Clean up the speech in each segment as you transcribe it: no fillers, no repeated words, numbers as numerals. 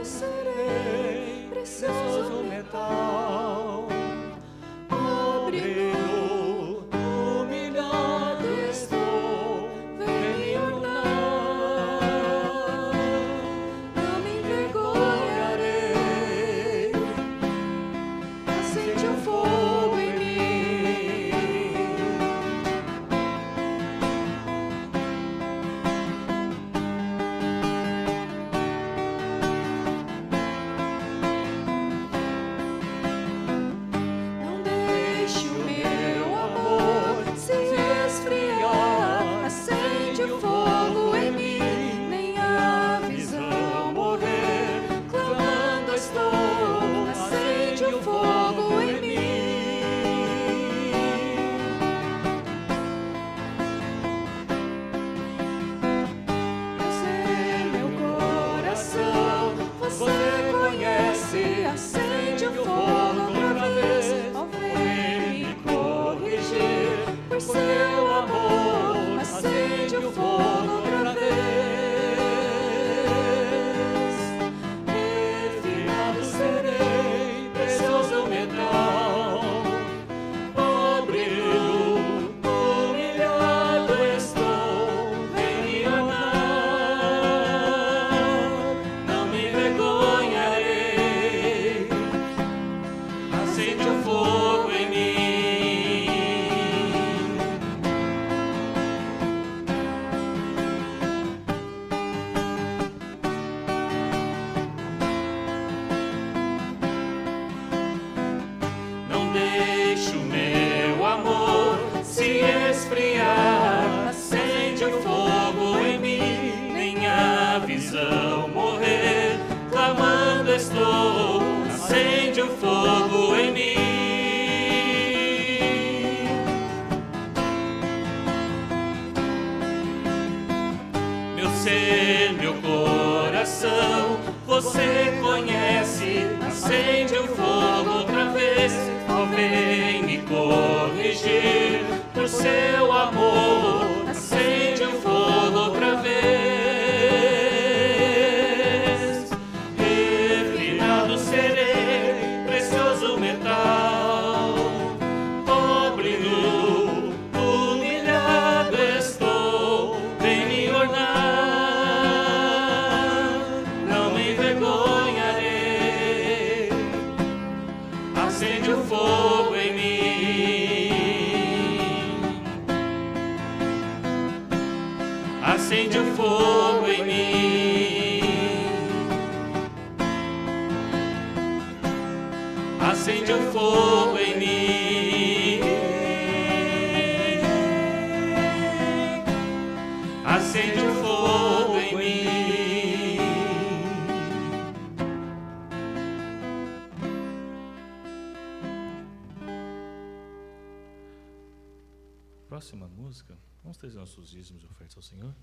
serei precioso metal. Pobre nu, humilhado estou, vem me ornar. Não me envergonharei, acende o fogo em mim. Não deixe o meu amor se esfriar, acende o fogo em mim, nem a visão morrer, clamando estou, acende o fogo em mim. Esse meu coração, você conhece, acende o fogo outra vez, ó vem me corrigir, por seu amor, acende o fogo outra vez. Refinado serei, precioso metal, pobre nu, humilhado estou, vem me ornar. Não me envergonharei, acende o fogo em mim. Não deixe o meu amor se esfriar, acende o fogo em mim, nem a visão morrer, clamando estou, acende o fogo em mim. Meu ser, meu coração, você conhece, acende o fogo outra vez, ó vem me corrigir, por seu amor, acende o fogo outra vez. Refinado serei, precioso metal, pobre nu, humilhado estou, vem me ornar. Não me envergonharei, acende o fogo em mim. Acende o fogo em mim. Acende o fogo em mim. Acende o fogo em mim. Próxima música, vamos trazer nossos dízimos de oferta ao Senhor.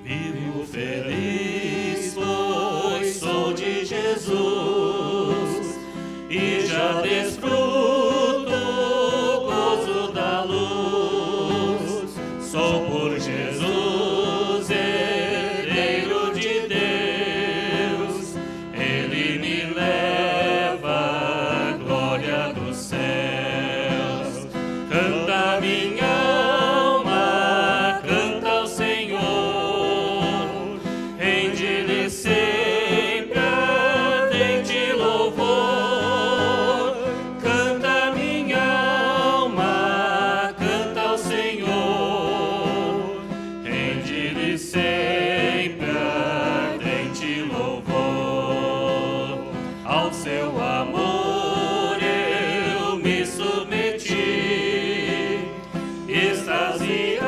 Vivo feliz, pois sou de Jesus e já desfruto o gozo da luz. Sou por Jesus herdeiro de Deus, Ele me leva à glória dos céus. Canta minha alma, canta ao Senhor, rende-lhe sempre ardente louvor. Canta minha alma, canta ao Senhor, rende-lhe sempre ardente louvor. Ao seu amor eu me submeti, extasiado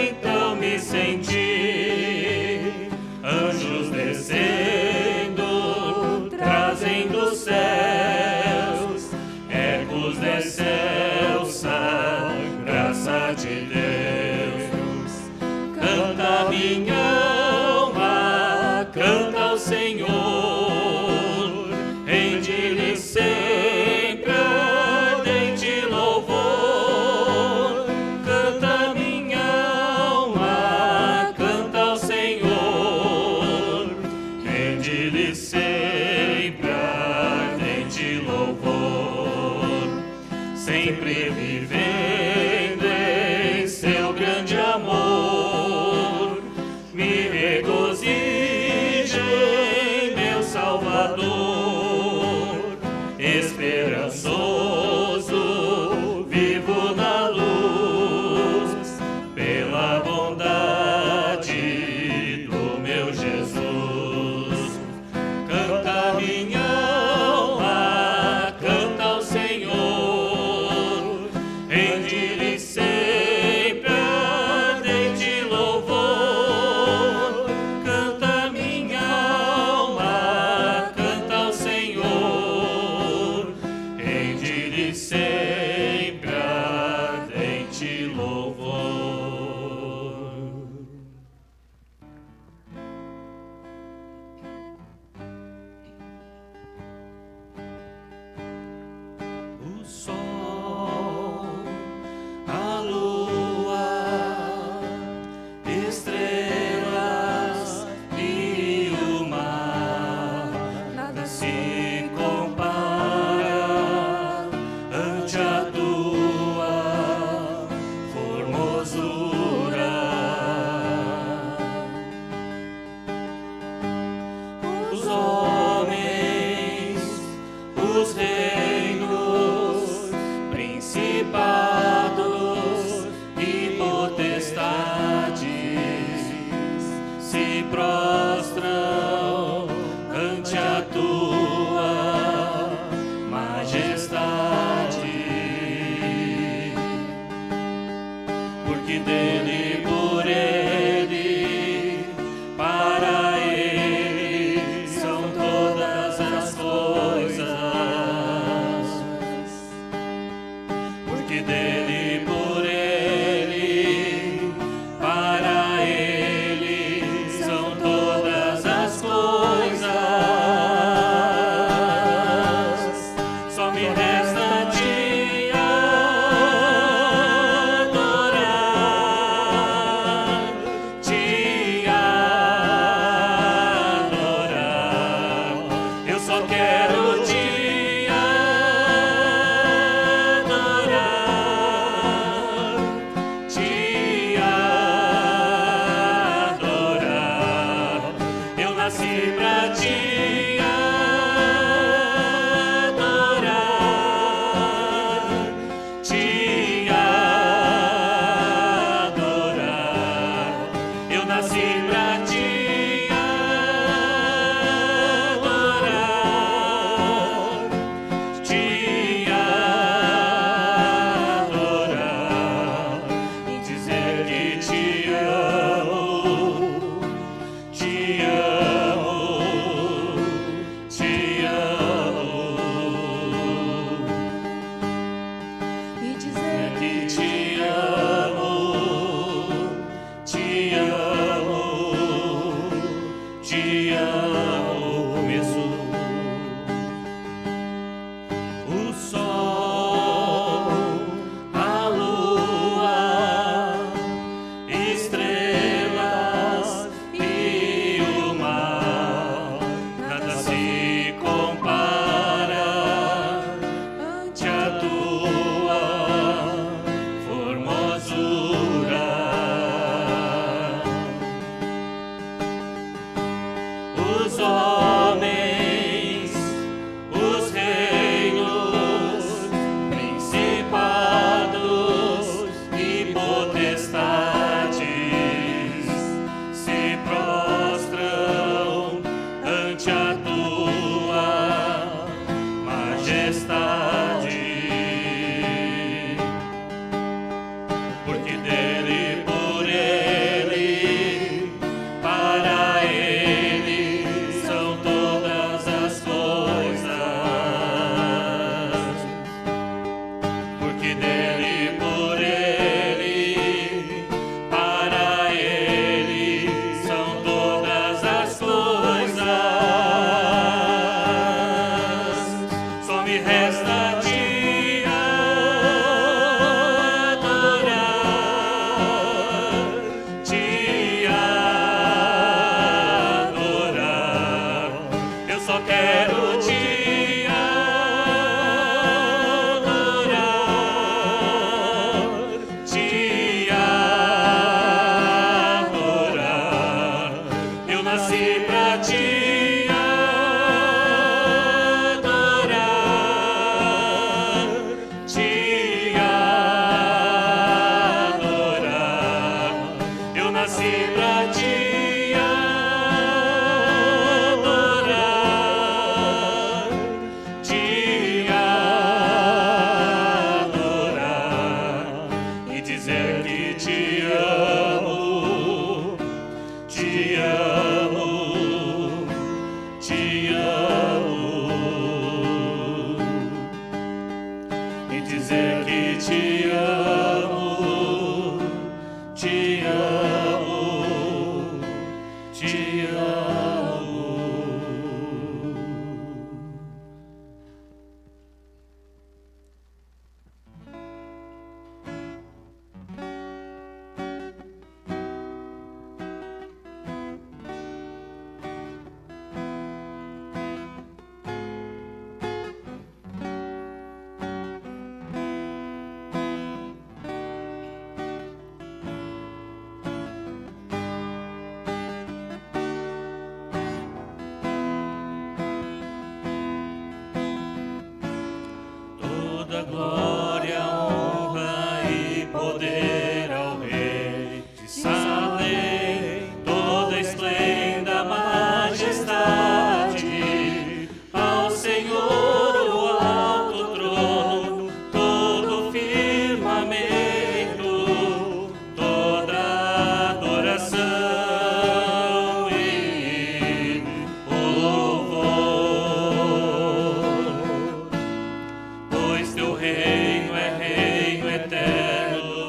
então me senti. Anjos descendo, trazendo os céus, ecos da excelsa graça de Deus. Canta minha alma, canta ao Senhor, rende-lhe sempre ardente louvor, sempre vivendo em seu grande amor, me regozijo em meu Salvador, esperançoso, vivo na luz, pela bondade do meu Jesus. Canta minha alma, canta ao Senhor, rende-lhe sempre ardente louvor. Canta minha alma, canta ao Senhor, rende-lhe sempre ardente louvor. O sol, a lua, estrelas e o mar, Nada se compara ante a tua formosura. Os homens, os reinos, principados e potestades se prostram ante a tua majestade, porque dele, por ele, para ele são todas as coisas, porque dele, por ele, para ele são todas as coisas. Só me resta te adorar, te adorar. Eu só quero te adorar, te adorar. Eu nasci pra te adorar, te adorar. Eu nasci pra te adorar, só quero te adorar, te adorar. Eu nasci pra te adorar, te adorar. Eu nasci pra te adorar, te adorar e dizer que te amo, te amo, te amo, e dizer que te amo, te amo, te amo. Toda glória, honra e poder ao Rei de Salém, toda esplenda, majestade ao Senhor, o alto trono, todo firmamento, toda adoração e o louvor. Pois teu reino é reino eterno,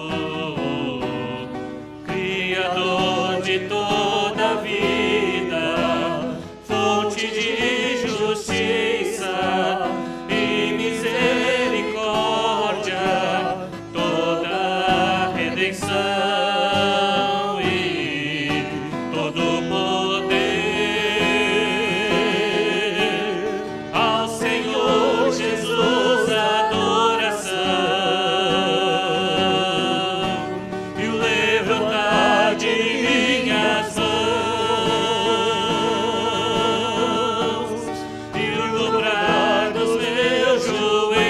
Criador de toda a vida, fonte de justiça e misericórdia, toda redenção e todo poder ao Senhor Jesus, adoração e o levantar de minhas mãos e o dobrar dos meus joelhos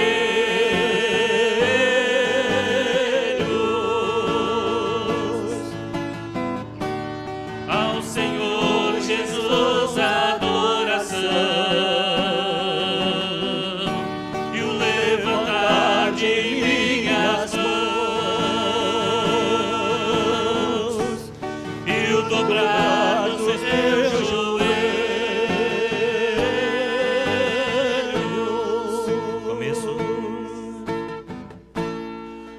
ao Senhor Jesus, adoração e o levantar de minhas mãos e o dobrar dos meus joelhos. Começo.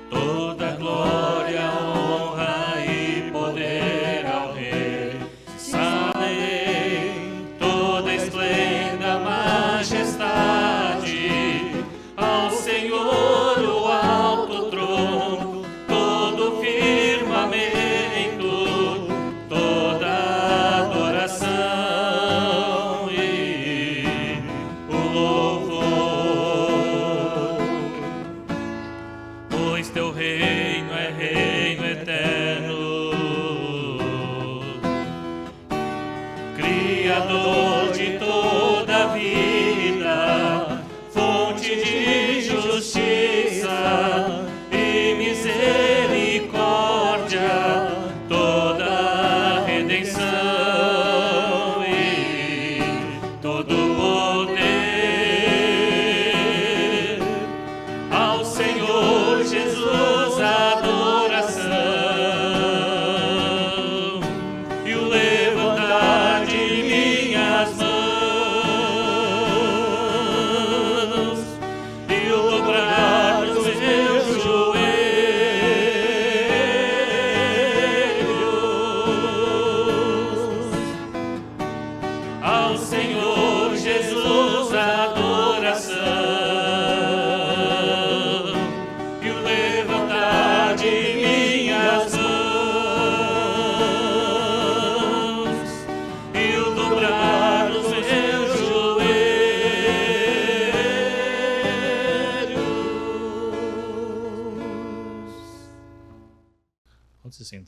Toda glória, honra e poder ao Rei de Salém, toda esplenda, majestade ao Senhor, o alto trono, todo firmamento, toda adoração e o louvor. Pois teu reino é reino eterno, Criador de toda a vida, fonte de justiça e misericórdia, toda redenção e todo poder ao Senhor Jesus, adoração e o levantar de minhas mãos e o dobrar dos meus joelhos ao Senhor Jesus.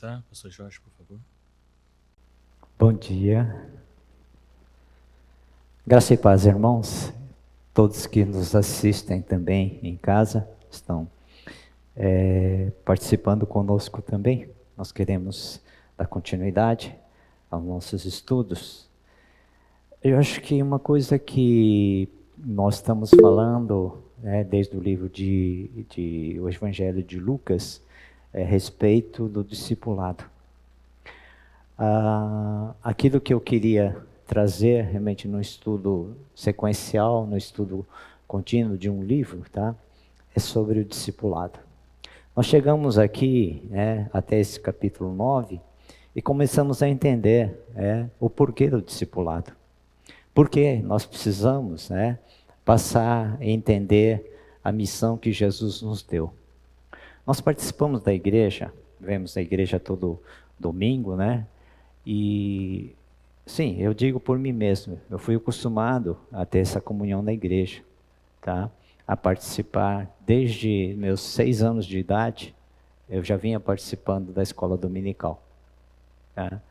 sentar, pastor Jorge, por favor. Bom dia. Graça e paz, irmãos. Todos que nos assistem também em casa estão participando conosco também. Nós queremos dar continuidade aos nossos estudos. Eu acho que uma coisa que nós estamos falando, desde o livro o Evangelho de Lucas, é a respeito do discipulado. Aquilo que eu queria trazer realmente no estudo sequencial, no estudo contínuo de um livro, tá? É sobre o discipulado. Nós chegamos aqui, até esse capítulo 9 e começamos a entender o porquê do discipulado. Porque nós precisamos passar a entender a missão que Jesus nos deu. Nós participamos da igreja, vemos a igreja todo domingo, e sim, eu digo por mim mesmo, eu fui acostumado a ter essa comunhão na igreja, tá? A participar desde meus 6 anos de idade, eu já vinha participando da escola dominical, tá?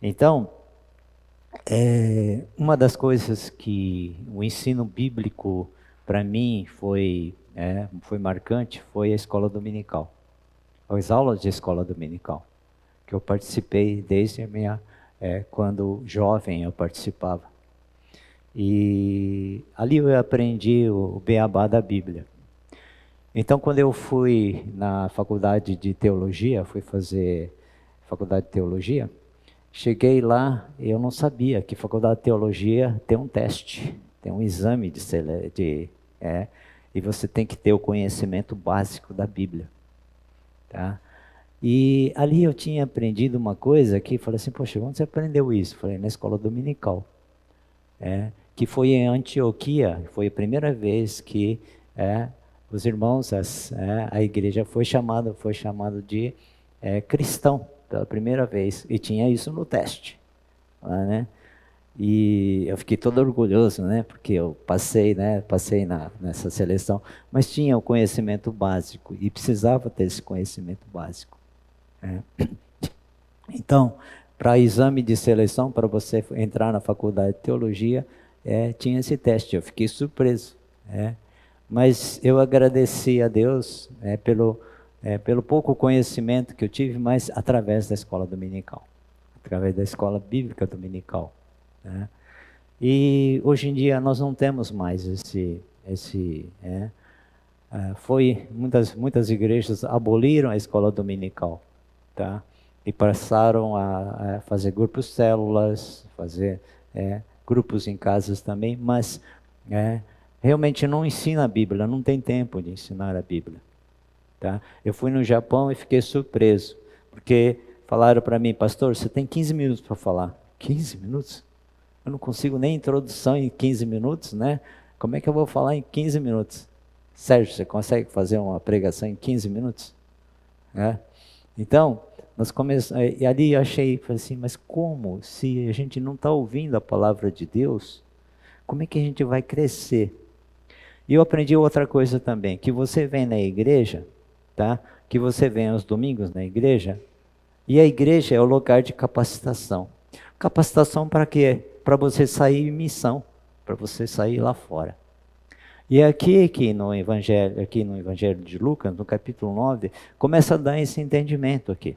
Então, uma das coisas que o ensino bíblico para mim foi marcante foi a escola dominical, as aulas de escola dominical, que eu participei desde a minha quando jovem eu participava. E ali eu aprendi o beabá da Bíblia. Então, quando eu fui na faculdade de teologia, fui fazer faculdade de teologia, cheguei lá e eu não sabia que faculdade de teologia tem um teste, tem um exame e você tem que ter o conhecimento básico da Bíblia, tá? E ali eu tinha aprendido uma coisa que falei assim, poxa, onde você aprendeu isso? Falei, na escola dominical, que foi em Antioquia, foi a primeira vez que os irmãos, a igreja foi chamado de cristão, pela primeira vez, e tinha isso no teste, E eu fiquei todo orgulhoso, porque eu passei nessa seleção, mas tinha o conhecimento básico, e precisava ter esse conhecimento básico. Então, para exame de seleção, para você entrar na faculdade de teologia, tinha esse teste. Eu fiquei surpreso, mas eu agradeci a Deus pelo pouco conhecimento que eu tive, mas através da escola dominical, através da escola bíblica dominical. E hoje em dia nós não temos mais muitas igrejas aboliram a escola dominical, tá? E passaram a fazer grupos células, fazer grupos em casas também, mas realmente não ensina a Bíblia, não tem tempo de ensinar a Bíblia, tá? Eu fui no Japão e fiquei surpreso, porque falaram para mim, pastor, você tem 15 minutos para falar. 15 minutos? Eu não consigo nem introdução em 15 minutos, Como é que eu vou falar em 15 minutos? Sérgio, você consegue fazer uma pregação em 15 minutos? Então, nós começamos, e ali eu falei assim, mas como? Se a gente não está ouvindo a palavra de Deus, como é que a gente vai crescer? E eu aprendi outra coisa também, que você vem na igreja, tá? Que você vem aos domingos na igreja, e a igreja é o lugar de capacitação. Capacitação para quê? Para você sair em missão, para você sair lá fora. E aqui no Evangelho de Lucas, no capítulo 9, começa a dar esse entendimento aqui.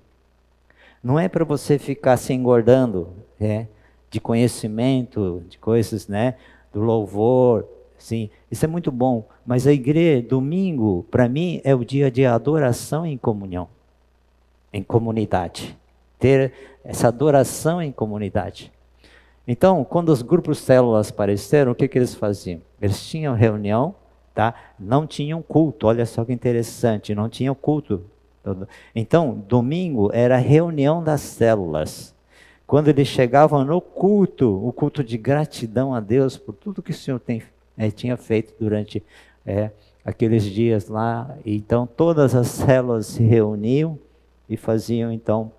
Não é para você ficar se engordando de conhecimento, de coisas, do louvor, sim, isso é muito bom. Mas a igreja, domingo, para mim, é o dia de adoração em comunhão, em comunidade. Ter essa adoração em comunidade. Então, quando os grupos células apareceram, o que eles faziam? Eles tinham reunião, tá? Não tinham culto, olha só que interessante, não tinham culto. Então, domingo era a reunião das células. Quando eles chegavam no culto, o culto de gratidão a Deus por tudo que o Senhor tinha feito durante aqueles dias lá. Então, todas as células se reuniam e faziam, então,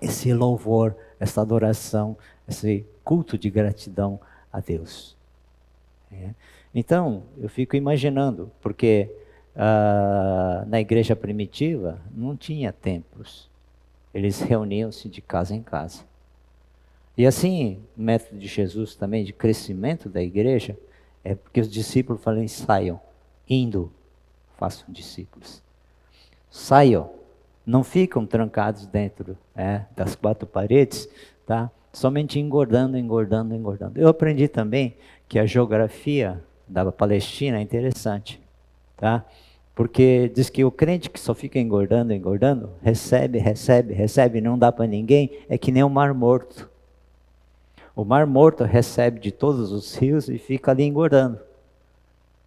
esse louvor, essa adoração, esse culto de gratidão a Deus. Então, eu fico imaginando, porque na igreja primitiva não tinha templos, Eles reuniam-se de casa em casa. E assim, o método de Jesus também, de crescimento da igreja, é porque os discípulos falam, saiam, indo, façam discípulos. Saiam, não ficam trancados dentro das quatro paredes, tá? Somente engordando, engordando, engordando. Eu aprendi também que a geografia da Palestina é interessante, tá? Porque diz que o crente que só fica engordando, engordando, recebe, recebe, recebe, não dá para ninguém, é que nem o Mar Morto. O Mar Morto recebe de todos os rios e fica ali engordando.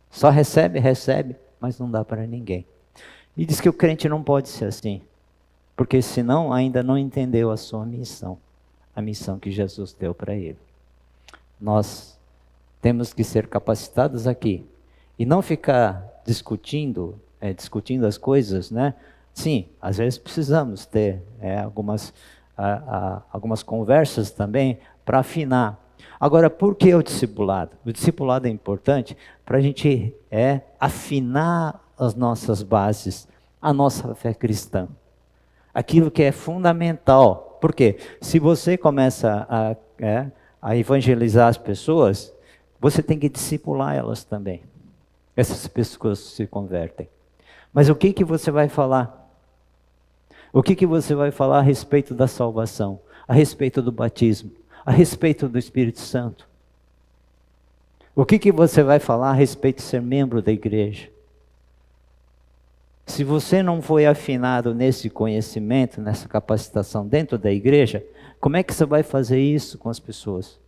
Só recebe, recebe, mas não dá para ninguém. E diz que o crente não pode ser assim, porque senão ainda não entendeu a sua missão, a missão que Jesus deu para ele. Nós temos que ser capacitados aqui e não ficar discutindo as coisas, né? Sim, às vezes precisamos ter algumas conversas também para afinar. Agora, por que o discipulado? O discipulado é importante para a gente afinar as nossas bases, a nossa fé cristã. Aquilo que é fundamental. Por quê? Se você começa a evangelizar as pessoas, você tem que discipular elas também. Essas pessoas se convertem. Mas o que você vai falar? O que você vai falar a respeito da salvação? A respeito do batismo? A respeito do Espírito Santo? O que você vai falar a respeito de ser membro da igreja? Se você não foi afinado nesse conhecimento, nessa capacitação dentro da igreja, como é que você vai fazer isso com as pessoas?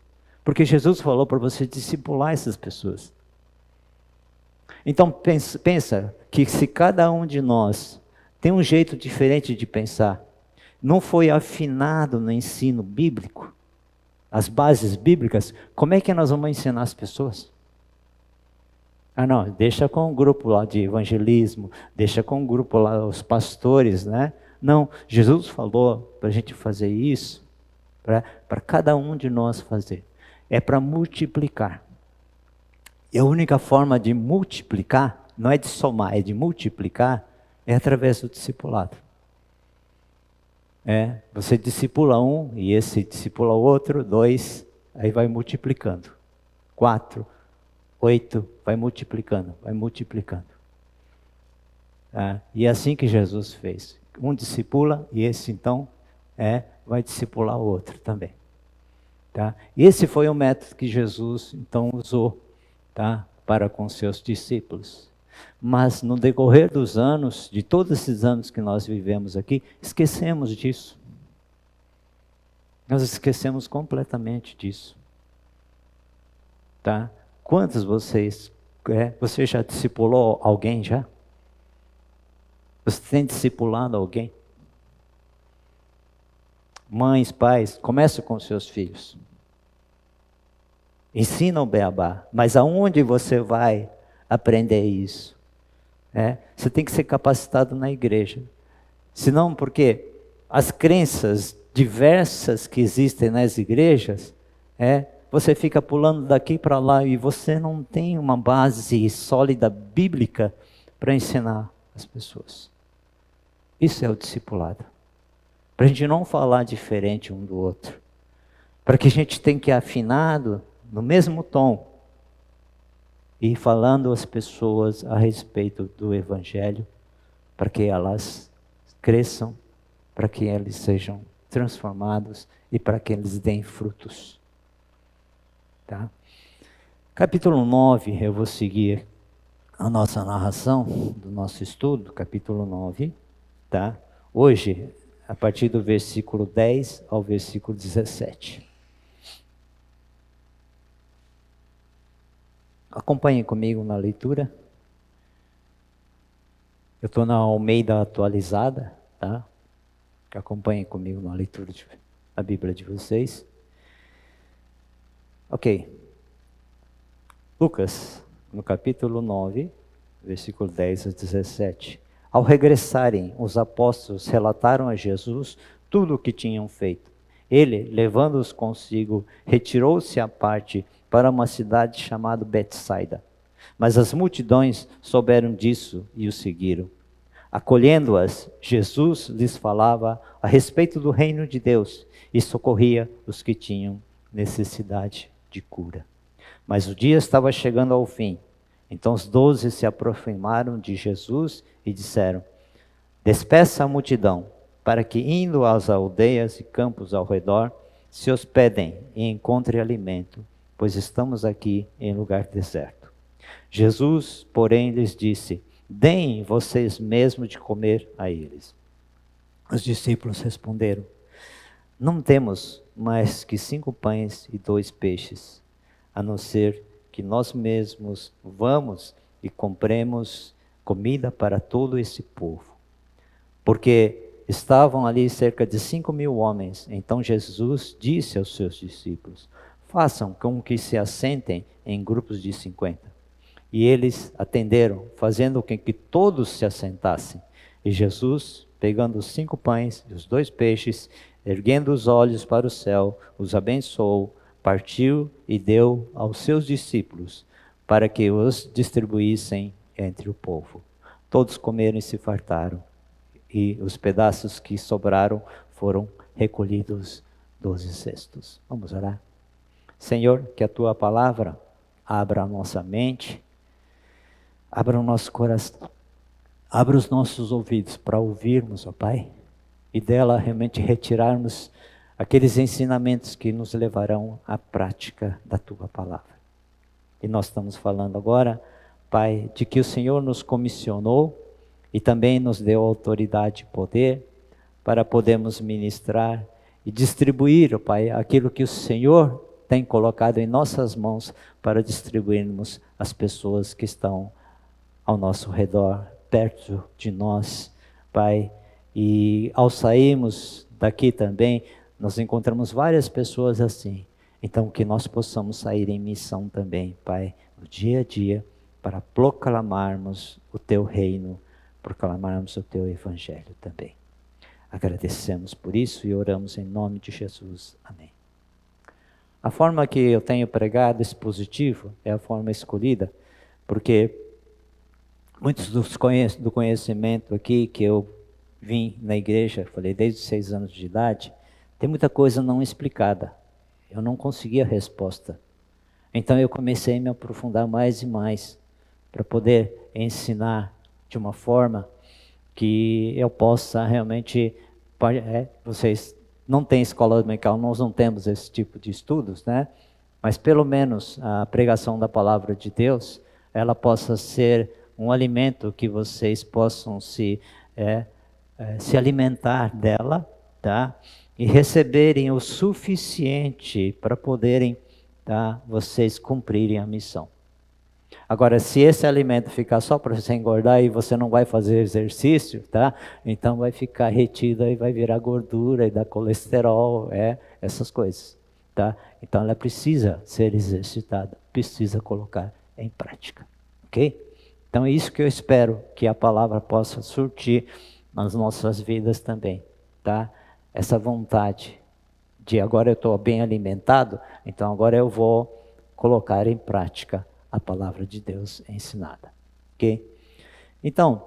Porque Jesus falou para você discipular essas pessoas. Então pensa que se cada um de nós tem um jeito diferente de pensar, não foi afinado no ensino bíblico, as bases bíblicas, como é que nós vamos ensinar as pessoas? Ah não, deixa com o grupo lá de evangelismo, deixa com o grupo lá, os pastores, né? Não, Jesus falou para a gente fazer isso, para cada um de nós fazer. É para multiplicar. E a única forma de multiplicar, não é de somar, é de multiplicar, é através do discipulado. Você discipula um, e esse discipula o outro, 2, aí vai multiplicando. 4, 8, vai multiplicando, vai multiplicando. E é assim que Jesus fez. Um discipula, e esse então vai discipular o outro também. Tá? E esse foi o método que Jesus então usou, tá? Para com seus discípulos. Mas no decorrer dos anos, de todos esses anos que nós vivemos aqui, esquecemos disso. Nós esquecemos completamente disso. Tá? Quantos você já discipulou alguém já? Você tem discipulado alguém? Mães, pais, comece com seus filhos. Ensina o beabá, mas aonde você vai aprender isso? Você tem que ser capacitado na igreja. Senão, porque as crenças diversas que existem nas igrejas, você fica pulando daqui para lá e você não tem uma base sólida bíblica para ensinar as pessoas. Isso é o discipulado. Para a gente não falar diferente um do outro. Para que a gente tenha que ir afinado no mesmo tom e falando às pessoas a respeito do Evangelho, para que elas cresçam, para que eles sejam transformados e para que eles deem frutos. Tá? Capítulo 9, eu vou seguir a nossa narração do nosso estudo, capítulo 9, tá? Hoje, a partir do versículo 10 ao versículo 17. Acompanhem comigo na leitura. Eu estou na Almeida atualizada, tá? Acompanhem comigo na leitura da Bíblia de vocês. Ok. Lucas, no capítulo 9, versículo 10 a 17. Ao regressarem, os apóstolos relataram a Jesus tudo o que tinham feito. Ele, levando-os consigo, retirou-se à parte para uma cidade chamada Betsaida. Mas as multidões souberam disso e o seguiram. Acolhendo-as, Jesus lhes falava a respeito do reino de Deus e socorria os que tinham necessidade de cura. Mas o dia estava chegando ao fim. Então os 12 se aproximaram de Jesus e disseram: despeça a multidão, para que, indo às aldeias e campos ao redor, se hospedem e encontrem alimento, pois estamos aqui em lugar deserto. Jesus, porém, lhes disse: deem vocês mesmos de comer a eles. Os discípulos responderam: não temos mais que 5 pães e 2 peixes, a não ser que nós mesmos vamos e compremos comida para todo esse povo. Porque estavam ali cerca de 5.000 homens. Então Jesus disse aos seus discípulos: façam com que se assentem em grupos de 50. E eles atenderam, fazendo com que todos se assentassem. E Jesus, pegando os 5 pães e os 2 peixes, erguendo os olhos para o céu, os abençoou, partiu e deu aos seus discípulos, para que os distribuíssem entre o povo. Todos comeram e se fartaram, e os pedaços que sobraram foram recolhidos 12 cestos. Vamos orar. Senhor, que a Tua palavra abra a nossa mente, abra o nosso coração, abra os nossos ouvidos para ouvirmos, ó Pai, e dela realmente retirarmos aqueles ensinamentos que nos levarão à prática da Tua palavra. E nós estamos falando agora, Pai, de que o Senhor nos comissionou e também nos deu autoridade e poder para podermos ministrar e distribuir, ó Pai, aquilo que o Senhor tem colocado em nossas mãos para distribuirmos às pessoas que estão ao nosso redor, perto de nós, Pai. E ao sairmos daqui também, nós encontramos várias pessoas assim. Então que nós possamos sair em missão também, Pai, no dia a dia, para proclamarmos o Teu reino, proclamarmos o Teu evangelho também. Agradecemos por isso e oramos em nome de Jesus. Amém. A forma que eu tenho pregado expositivo é a forma escolhida, porque muitos do conhecimento aqui que eu vim na igreja, falei desde os 6 anos de idade, tem muita coisa não explicada. Eu não conseguia a resposta. Então eu comecei a me aprofundar mais e mais para poder ensinar de uma forma que eu possa realmente... vocês não têm escola dominical, nós não temos esse tipo de estudos, né? Mas pelo menos a pregação da palavra de Deus, ela possa ser um alimento que vocês possam se alimentar dela, tá? E receberem o suficiente para poderem, tá, vocês cumprirem a missão. Agora, se esse alimento ficar só para você engordar e você não vai fazer exercício, tá? Então vai ficar retido e vai virar gordura e dar colesterol, essas coisas, tá? Então ela precisa ser exercitada, precisa colocar em prática, ok? Então é isso que eu espero que a palavra possa surtir nas nossas vidas também, tá? Essa vontade de agora eu estou bem alimentado, então agora eu vou colocar em prática a palavra de Deus ensinada, ok? Então,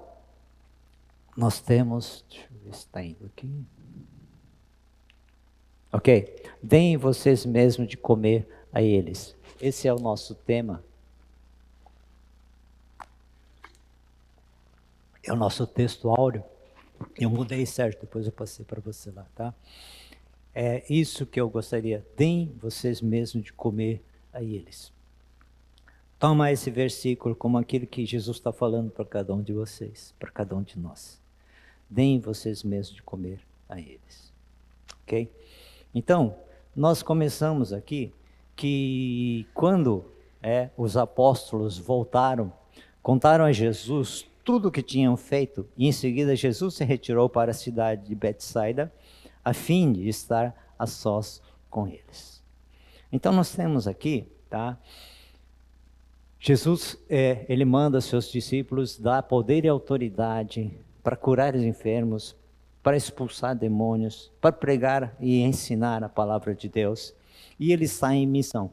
nós temos, deixa eu ver se está indo aqui. Ok, deem vocês mesmos de comer a eles. Esse é o nosso tema. É o nosso texto áureo. Eu mudei certo, depois eu passei para você lá, tá? É isso que eu gostaria. Deem vocês mesmos de comer a eles. Toma esse versículo como aquilo que Jesus está falando para cada um de vocês, para cada um de nós. Deem vocês mesmos de comer a eles. Ok? Então, nós começamos aqui que quando os apóstolos voltaram, contaram a Jesus tudo o que tinham feito, e em seguida Jesus se retirou para a cidade de Betsaida, a fim de estar a sós com eles. Então nós temos aqui, tá? Jesus, ele manda seus discípulos dar poder e autoridade para curar os enfermos, para expulsar demônios, para pregar e ensinar a palavra de Deus. E ele sai em missão.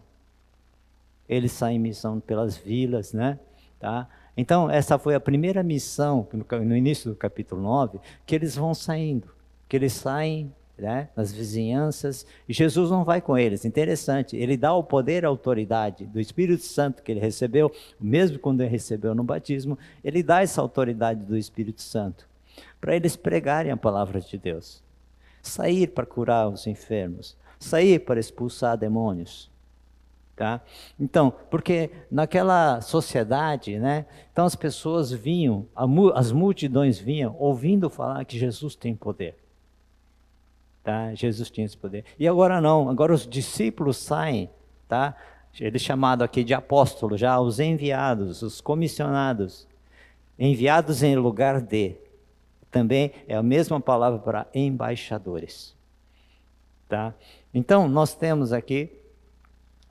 Ele sai em missão pelas vilas, né? Tá? Então, essa foi a primeira missão, no início do capítulo 9, que eles vão saindo, que eles saem, né, nas vizinhanças, e Jesus não vai com eles. Interessante, ele dá o poder e a autoridade do Espírito Santo que ele recebeu, mesmo quando ele recebeu no batismo, ele dá essa autoridade do Espírito Santo, para eles pregarem a palavra de Deus, sair para curar os enfermos, sair para expulsar demônios. Tá? Então, porque naquela sociedade, né, então as pessoas vinham, as multidões vinham ouvindo falar que Jesus tem poder. Tá? Jesus tinha esse poder. E agora não, agora os discípulos saem, tá? Ele é chamado aqui de apóstolo, já os enviados, os comissionados, enviados em lugar de. Também é a mesma palavra para embaixadores. Tá? Então, nós temos aqui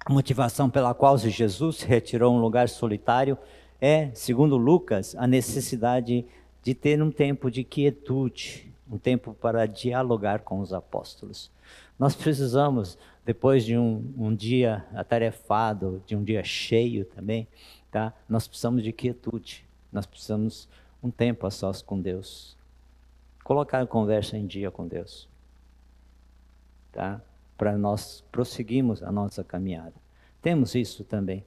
a motivação pela qual Jesus se retirou a um lugar solitário é, segundo Lucas, a necessidade de ter um tempo de quietude, um tempo para dialogar com os apóstolos. Nós precisamos, depois de um dia atarefado, de um dia cheio também, tá? Nós precisamos de quietude, nós precisamos um tempo a sós com Deus. Colocar a conversa em dia com Deus. Tá? Para nós prosseguirmos a nossa caminhada. Temos isso também.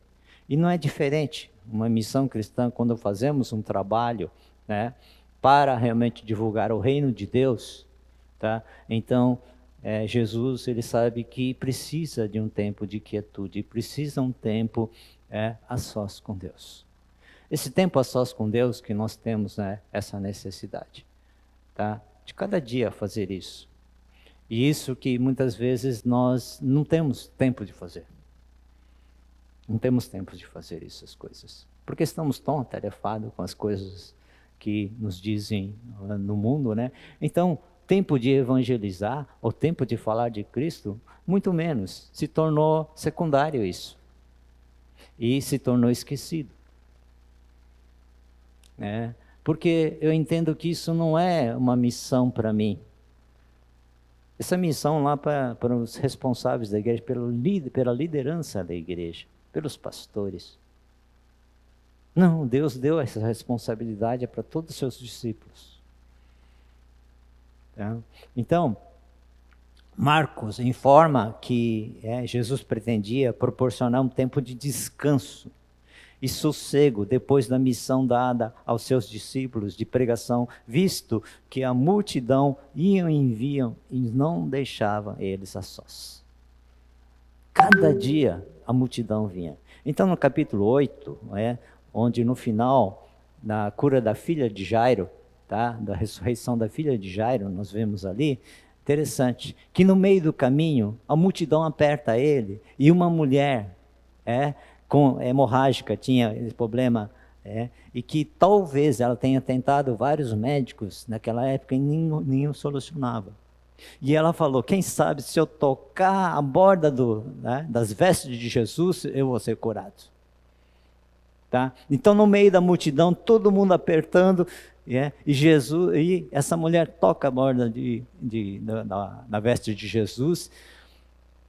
E não é diferente. Uma missão cristã, quando fazemos um trabalho, né, para realmente divulgar o reino de Deus, tá? Então, Jesus, ele sabe que precisa de um tempo de quietude, precisa um tempo a sós com Deus. Esse tempo a sós com Deus que nós temos, né, essa necessidade, tá? De cada dia fazer isso. E isso que muitas vezes nós não temos tempo de fazer. Não temos tempo de fazer essas coisas. Porque estamos tão atarefados com as coisas que nos dizem no mundo, né? Então, tempo de evangelizar, ou tempo de falar de Cristo, muito menos. Se tornou secundário isso. E se tornou esquecido. Né? Porque eu entendo que isso não é uma missão para mim. Essa missão lá para os responsáveis da igreja, pela liderança da igreja, pelos pastores. Não, Deus deu essa responsabilidade para todos os seus discípulos. Tá? Então, Marcos informa que Jesus pretendia proporcionar um tempo de descanso e sossego depois da missão dada aos seus discípulos de pregação, visto que a multidão iam e vinham e não deixava eles a sós. Cada dia a multidão vinha. Então no capítulo 8, onde no final, na cura da filha de Jairo, tá? Da ressurreição da filha de Jairo, nós vemos ali, interessante, que no meio do caminho a multidão aperta ele e uma mulher com hemorrágica, tinha esse problema, e que talvez ela tenha tentado vários médicos naquela época e nenhum solucionava. E ela falou, quem sabe se eu tocar a borda das vestes de Jesus, eu vou ser curado. Tá? Então no meio da multidão, todo mundo apertando, e essa mulher toca a borda da veste de Jesus,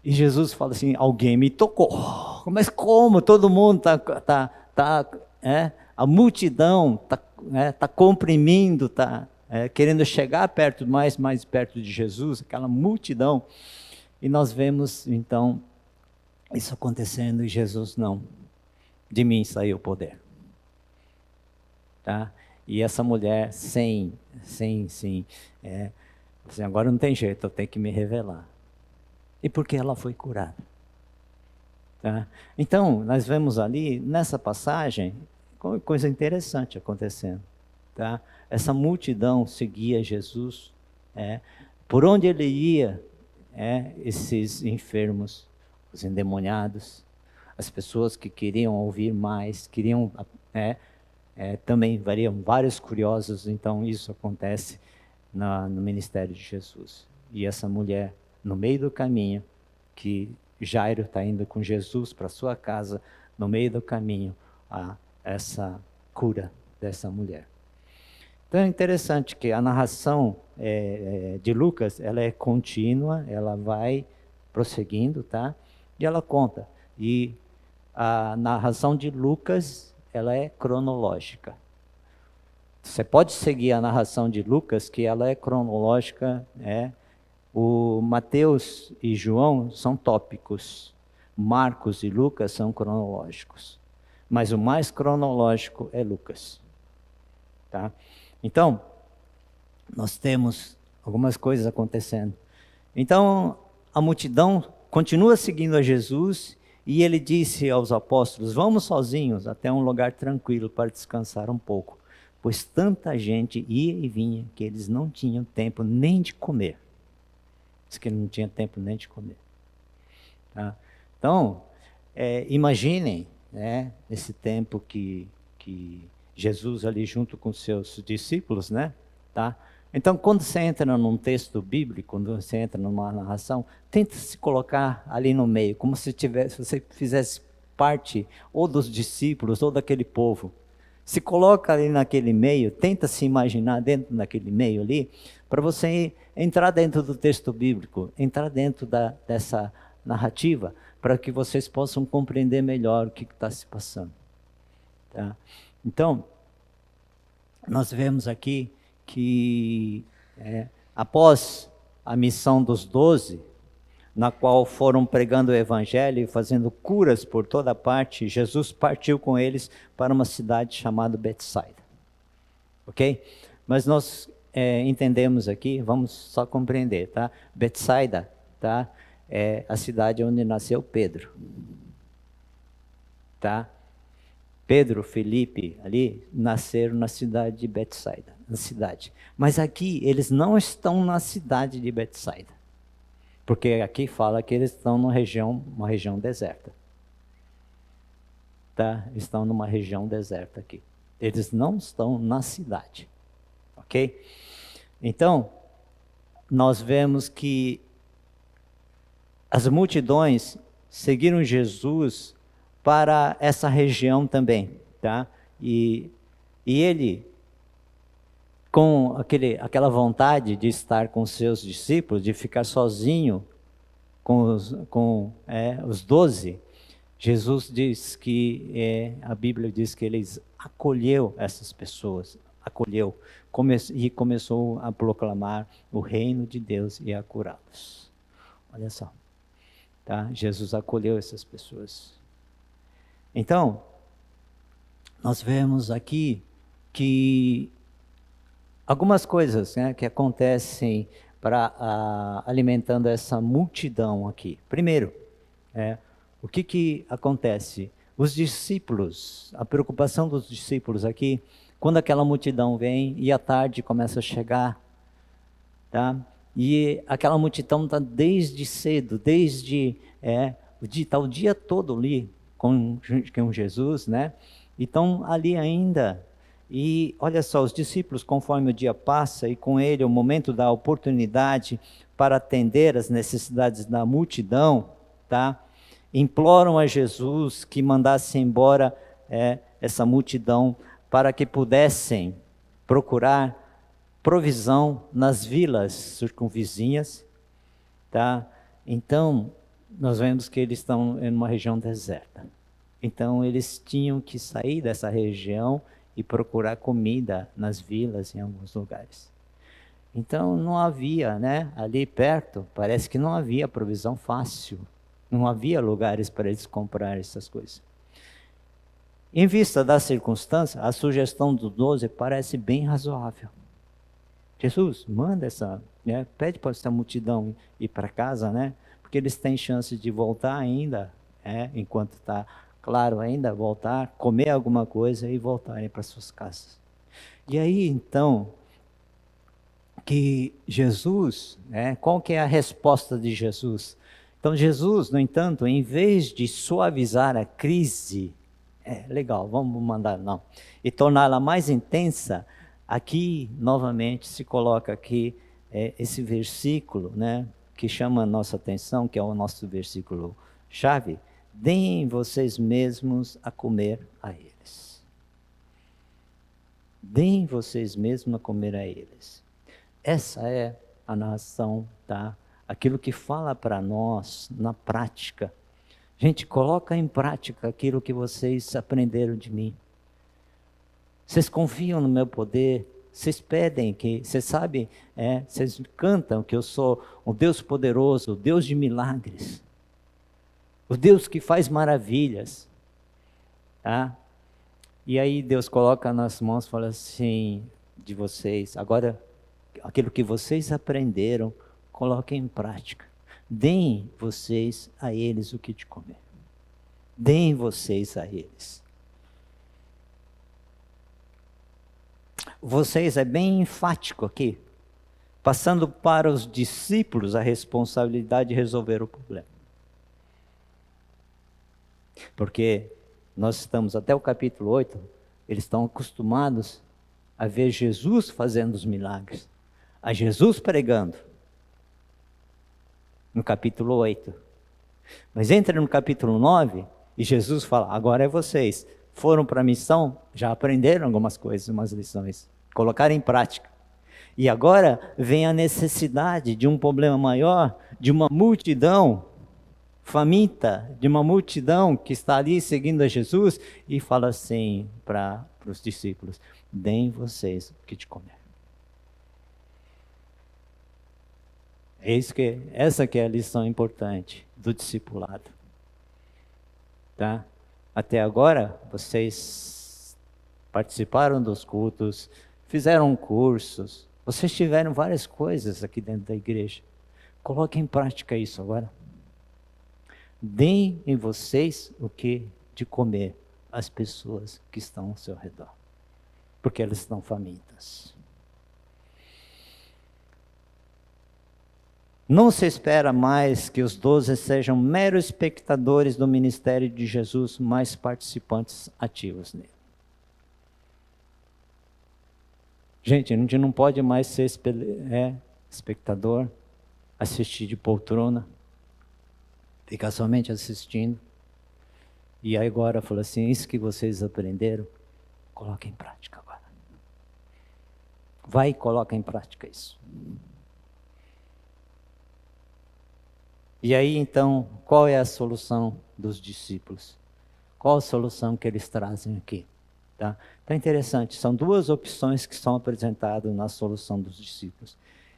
e Jesus fala assim, alguém me tocou. Mas como? Todo mundo a multidão está comprimindo, está querendo chegar perto, mais perto de Jesus, aquela multidão. E nós vemos, então, isso acontecendo, e Jesus não. De mim saiu o poder. Tá? E essa mulher, assim, agora não tem jeito, eu tenho que me revelar. E porque ela foi curada. Tá? Então, nós vemos ali, nessa passagem, coisa interessante acontecendo. Tá? Essa multidão seguia Jesus. Por onde ele ia, esses enfermos, os endemoniados, as pessoas que queriam ouvir mais, queriam, também variam vários curiosos. Então, isso acontece no ministério de Jesus. E essa mulher, no meio do caminho, que Jairo está indo com Jesus para sua casa, no meio do caminho, há essa cura dessa mulher. Então é interessante que a narração de Lucas, ela é contínua, ela vai prosseguindo, tá? E ela conta. E a narração de Lucas ela é cronológica. Você pode seguir a narração de Lucas, que ela é cronológica, O Mateus e João são tópicos. Marcos e Lucas são cronológicos. Mas o mais cronológico é Lucas. Tá? Então, nós temos algumas coisas acontecendo. Então, a multidão continua seguindo a Jesus e ele disse aos apóstolos: vamos sozinhos até um lugar tranquilo para descansar um pouco, pois tanta gente ia e vinha que eles não tinham tempo nem de comer. Diz que ele não tinha tempo nem de comer. Tá? Então, imaginem, esse tempo que Jesus ali junto com seus discípulos, tá? Então, quando você entra num texto bíblico, quando você entra numa narração, tenta se colocar ali no meio, como se você fizesse parte ou dos discípulos ou daquele povo. Se coloca ali naquele meio, tenta se imaginar dentro daquele meio ali, para você entrar dentro do texto bíblico, entrar dentro dessa narrativa, para que vocês possam compreender melhor o que está se passando. Tá? Então, nós vemos aqui que após a missão dos 12, na qual foram pregando o evangelho e fazendo curas por toda parte, Jesus partiu com eles para uma cidade chamada Betsaida. Ok? Mas nós entendemos aqui, vamos só compreender, tá? Betsaida, tá? É a cidade onde nasceu Pedro. Tá? Pedro, Felipe, ali, nasceram na cidade de Betsaida, na cidade. Mas aqui, eles não estão na cidade de Betsaida. Porque aqui fala que eles estão uma região deserta. Tá? Estão numa região deserta aqui. Eles não estão na cidade. Ok? Então, nós vemos que as multidões seguiram Jesus para essa região também, tá? E ele, com aquela vontade de estar com seus discípulos, de ficar sozinho com os 12, Jesus diz que, a Bíblia diz que ele acolheu essas pessoas, e começou a proclamar o reino de Deus e a curá-los. Olha só, tá? Jesus acolheu essas pessoas. Então, nós vemos aqui que algumas coisas que acontecem alimentando essa multidão aqui. Primeiro, o que acontece? Os discípulos, a preocupação dos discípulos aqui, quando aquela multidão vem e à tarde começa a chegar, tá? E aquela multidão está desde cedo, está o dia todo ali com Jesus, E estão ali ainda. E olha só, os discípulos, conforme o dia passa, e com ele o momento da oportunidade para atender as necessidades da multidão, tá? Imploram a Jesus que mandasse embora essa multidão para que pudessem procurar provisão nas vilas circunvizinhas, tá? Então, nós vemos que eles estão em uma região deserta. Então, eles tinham que sair dessa região e procurar comida nas vilas, em alguns lugares. Então, não havia, ali perto, parece que não havia provisão fácil. Não havia lugares para eles comprar essas coisas. Em vista da circunstância, a sugestão dos 12 parece bem razoável. Jesus, manda pede para essa multidão ir para casa, porque eles têm chance de voltar ainda, enquanto está claro ainda, voltar, comer alguma coisa e voltarem para suas casas. E aí, então, que Jesus, qual que é a resposta de Jesus? Então, Jesus, no entanto, em vez de suavizar a crise, legal, vamos mandar, não, e torná-la mais intensa, aqui, novamente, se coloca aqui esse versículo, que chama a nossa atenção, que é o nosso versículo-chave: deem vocês mesmos a comer a eles. Deem vocês mesmos a comer a eles. Essa é a narração, tá? Aquilo que fala para nós na prática. Gente, coloca em prática aquilo que vocês aprenderam de mim. Vocês confiam no meu poder? Vocês pedem que, vocês sabem, vocês cantam que eu sou o Deus poderoso, o Deus de milagres, o Deus que faz maravilhas. Tá? E aí Deus coloca nas mãos e fala assim, de vocês, agora aquilo que vocês aprenderam, coloquem em prática. Deem vocês a eles o que de comer. Deem vocês a eles. Vocês é bem enfático aqui, passando para os discípulos a responsabilidade de resolver o problema. Porque nós estamos até o capítulo 8, eles estão acostumados a ver Jesus fazendo os milagres, a Jesus pregando, no capítulo 8. Mas entra no capítulo 9 e Jesus fala, agora é vocês. Foram para a missão, já aprenderam algumas coisas, umas lições, colocaram em prática. E agora vem a necessidade de um problema maior, de uma multidão faminta, de uma multidão que está ali seguindo a Jesus, e fala assim para os discípulos, deem vocês o que de comer. Essa que é a lição importante do discipulado. Tá? Até agora, vocês participaram dos cultos, fizeram cursos, vocês tiveram várias coisas aqui dentro da igreja. Coloquem em prática isso agora. Deem em vocês o que de comer às pessoas que estão ao seu redor, porque elas estão famintas. Não se espera mais que os 12 sejam meros espectadores do ministério de Jesus, mas participantes ativos nele. Gente, a gente não pode mais ser espectador, assistir de poltrona, ficar somente assistindo. E aí agora falou assim, isso que vocês aprenderam, coloquem em prática agora. Vai e coloca em prática isso. E aí, então, qual é a solução dos discípulos? Qual a solução que eles trazem aqui? Tá? Então, interessante, são duas opções que são apresentadas na solução dos discípulos.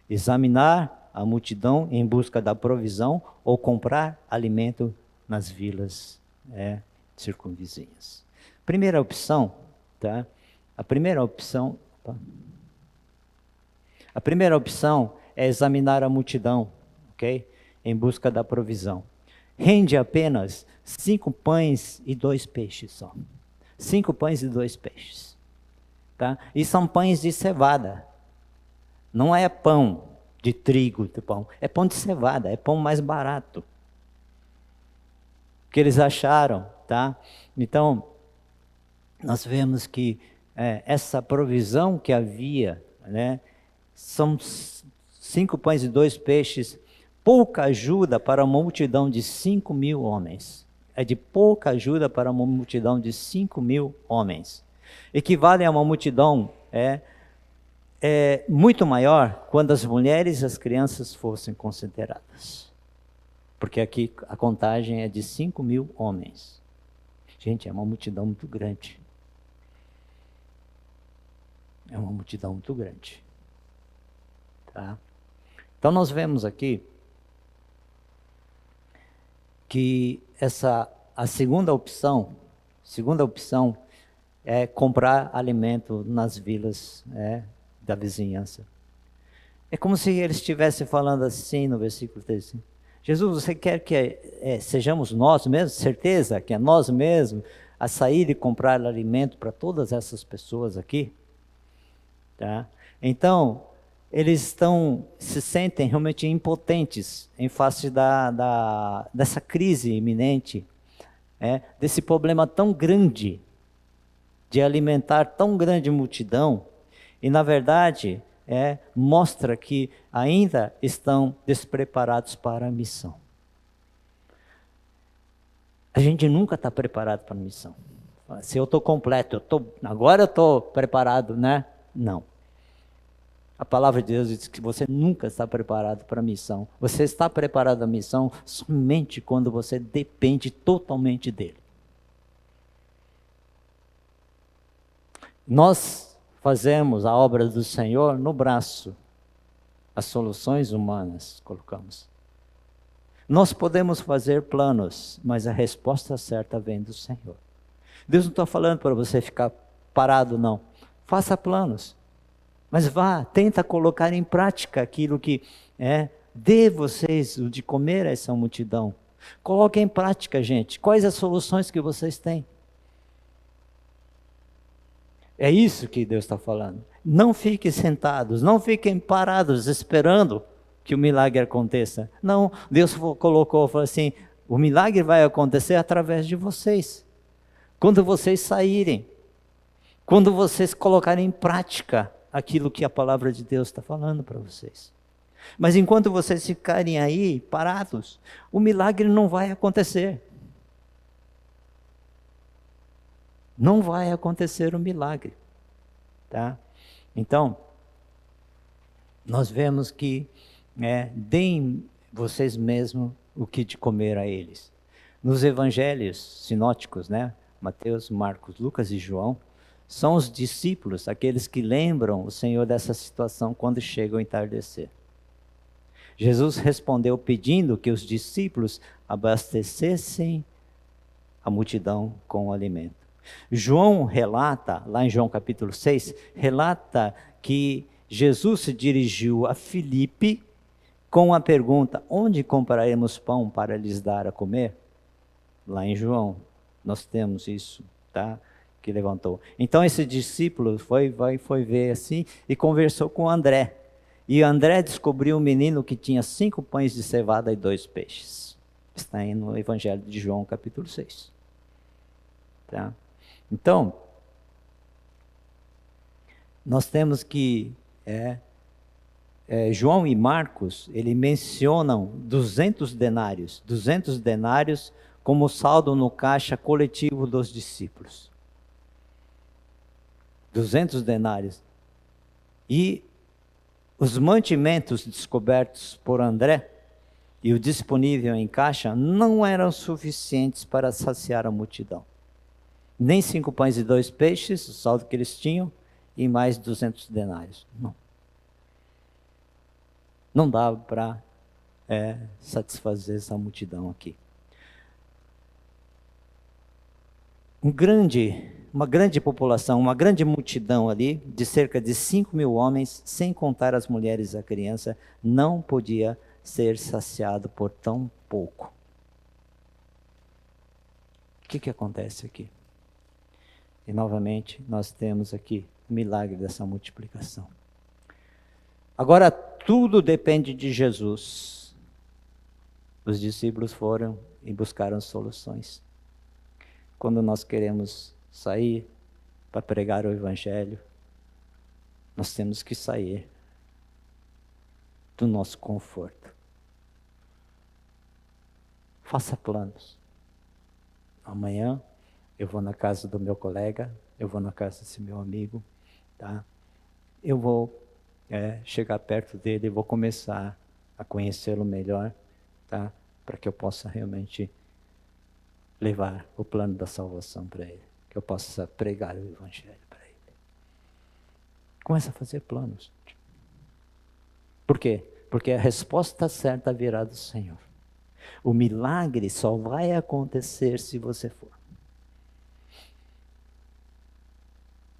Examinar a multidão em busca da provisão ou comprar alimento nas vilas circunvizinhas. Primeira opção, tá? A primeira opção é examinar a multidão, ok? Em busca da provisão. Rende apenas 5 pães e 2 peixes só. 5 pães e 2 peixes. Tá? E são pães de cevada. Não é pão de trigo, de pão. É pão de cevada, é pão mais barato. Que eles acharam, tá? Então, nós vemos que essa provisão que havia, né, são 5 pães e 2 peixes, pouca ajuda para uma multidão de 5.000 homens. É de pouca ajuda para uma multidão de 5.000 homens. Equivale a uma multidão muito maior quando as mulheres e as crianças fossem consideradas. Porque aqui a contagem é de 5.000 homens. Gente, é uma multidão muito grande. É uma multidão muito grande. Tá? Então nós vemos aqui que a segunda opção é comprar alimento nas vilas da vizinhança. É como se ele estivesse falando assim no versículo 13. Jesus, você quer que sejamos nós mesmos, certeza que é nós mesmos, a sair e comprar alimento para todas essas pessoas aqui? Tá? Então, eles se sentem realmente impotentes em face dessa crise iminente, desse problema tão grande, de alimentar tão grande multidão, e na verdade mostra que ainda estão despreparados para a missão. A gente nunca está preparado para a missão. Se eu estou completo, agora eu estou preparado, né? Não. A palavra de Deus diz que você nunca está preparado para a missão. Você está preparado para a missão somente quando você depende totalmente dele. Nós fazemos a obra do Senhor no braço. As soluções humanas colocamos. Nós podemos fazer planos, mas a resposta certa vem do Senhor. Deus não está falando para você ficar parado, não. Faça planos. Mas vá, tenta colocar em prática aquilo que dê vocês o de comer a essa multidão. Coloque em prática, gente. Quais as soluções que vocês têm? É isso que Deus está falando. Não fiquem sentados, não fiquem parados esperando que o milagre aconteça. Não, Deus falou assim, o milagre vai acontecer através de vocês. Quando vocês saírem, quando vocês colocarem em prática aquilo que a palavra de Deus está falando para vocês. Mas enquanto vocês ficarem aí parados, o milagre não vai acontecer. Não vai acontecer o milagre. Tá? Então, nós vemos que deem vocês mesmos o que de comer a eles. Nos evangelhos sinóticos, Mateus, Marcos, Lucas e João, são os discípulos, aqueles que lembram o Senhor dessa situação quando chega o entardecer. Jesus respondeu pedindo que os discípulos abastecessem a multidão com o alimento. João relata, lá em João capítulo 6, relata que Jesus se dirigiu a Filipe com a pergunta, onde compraremos pão para lhes dar a comer? Lá em João, nós temos isso, tá? Que levantou. Então esse discípulo foi ver assim e conversou com André. E André descobriu um menino que tinha 5 pães de cevada e 2 peixes. Está aí no Evangelho de João, capítulo 6. Tá? Então, nós temos que, João e Marcos, eles mencionam 200 denários. 200 denários como saldo no caixa coletivo dos discípulos. 200 denários. E os mantimentos descobertos por André e o disponível em caixa não eram suficientes para saciar a multidão. Nem 5 pães e 2 peixes, o saldo que eles tinham, e mais 200 denários. Não. Não dava para satisfazer essa multidão aqui. Uma grande população, uma grande multidão ali, de cerca de 5.000 homens, sem contar as mulheres e a criança, não podia ser saciado por tão pouco. O que acontece aqui? E novamente nós temos aqui o milagre dessa multiplicação. Agora tudo depende de Jesus. Os discípulos foram e buscaram soluções. Quando nós queremos sair para pregar o Evangelho, nós temos que sair do nosso conforto. Faça planos. Amanhã eu vou na casa do meu colega, eu vou na casa desse meu amigo, tá? Eu vou chegar perto dele, vou começar a conhecê-lo melhor, tá? Para que eu possa realmente levar o plano da salvação para ele, que eu possa pregar o Evangelho para ele. Começa a fazer planos. Por quê? Porque a resposta certa virá do Senhor. O milagre só vai acontecer se você for.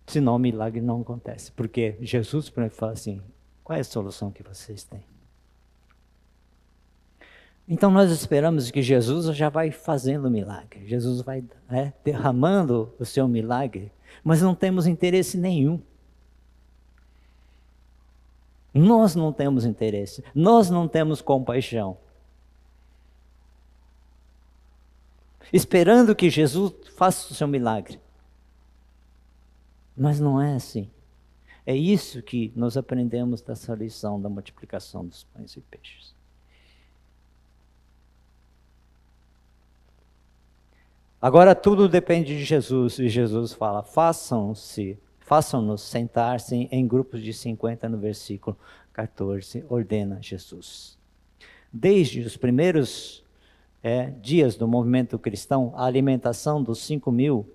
Senão o milagre não acontece. Porque Jesus para ele fala assim, qual é a solução que vocês têm? Então nós esperamos que Jesus já vai fazendo o milagre. Jesus vai derramando o seu milagre. Mas não temos interesse nenhum. Nós não temos interesse. Nós não temos compaixão. Esperando que Jesus faça o seu milagre. Mas não é assim. É isso que nós aprendemos dessa lição da multiplicação dos pães e peixes. Agora tudo depende de Jesus, e Jesus fala, façam-nos sentar-se em grupos de 50 no versículo 14, ordena Jesus. Desde os primeiros dias do movimento cristão, a alimentação dos 5.000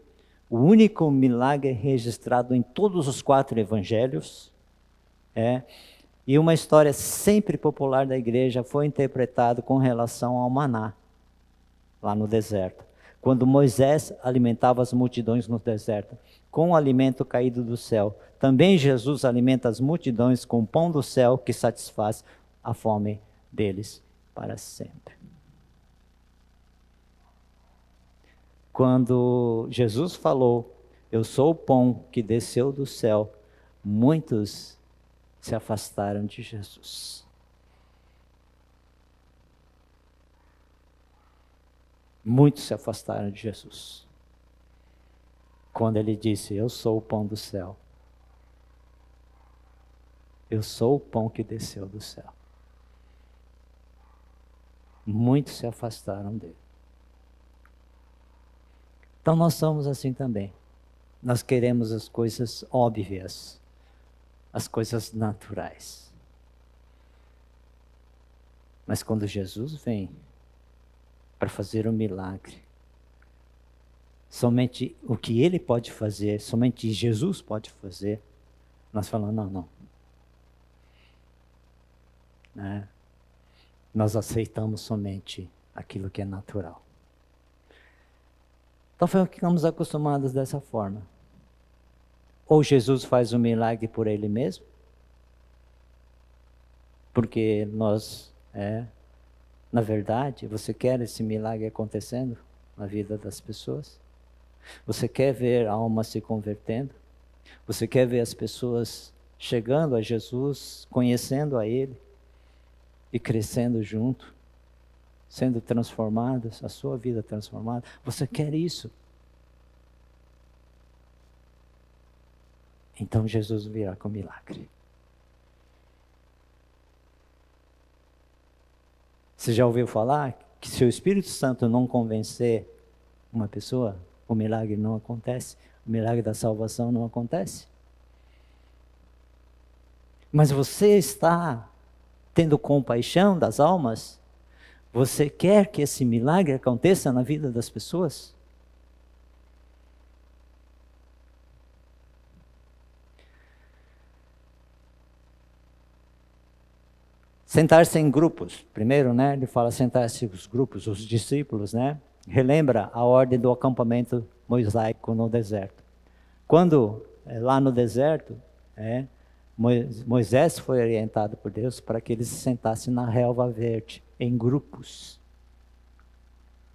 O único milagre registrado em todos os 4 evangelhos. E uma história sempre popular da igreja foi interpretada com relação ao maná, lá no deserto. Quando Moisés alimentava as multidões no deserto, com o alimento caído do céu. Também Jesus alimenta as multidões com o pão do céu que satisfaz a fome deles para sempre. Quando Jesus falou, eu sou o pão que desceu do céu, muitos se afastaram de Jesus. Muitos se afastaram de Jesus. Quando ele disse, eu sou o pão do céu. Eu sou o pão que desceu do céu. Muitos se afastaram dele. Então nós somos assim também. Nós queremos as coisas óbvias, as coisas naturais. Mas quando Jesus vem para fazer um milagre, somente o que ele pode fazer, somente Jesus pode fazer, nós falamos, não. Nós aceitamos somente aquilo que é natural. Então ficamos acostumados dessa forma. Ou Jesus faz um milagre por ele mesmo, porque nós, na verdade, você quer esse milagre acontecendo na vida das pessoas? Você quer ver almas se convertendo? Você quer ver as pessoas chegando a Jesus, conhecendo a Ele e crescendo junto, sendo transformadas, a sua vida transformada? Você quer isso? Então Jesus virá com milagre. Você já ouviu falar que se o Espírito Santo não convencer uma pessoa, o milagre não acontece? O milagre da salvação não acontece? Mas você está tendo compaixão das almas? Você quer que esse milagre aconteça na vida das pessoas? Sentar-se em grupos. Primeiro, ele fala sentar-se os grupos, os discípulos, relembra a ordem do acampamento mosaico no deserto. Quando, lá no deserto, Moisés foi orientado por Deus para que eles se sentassem na relva verde, em grupos.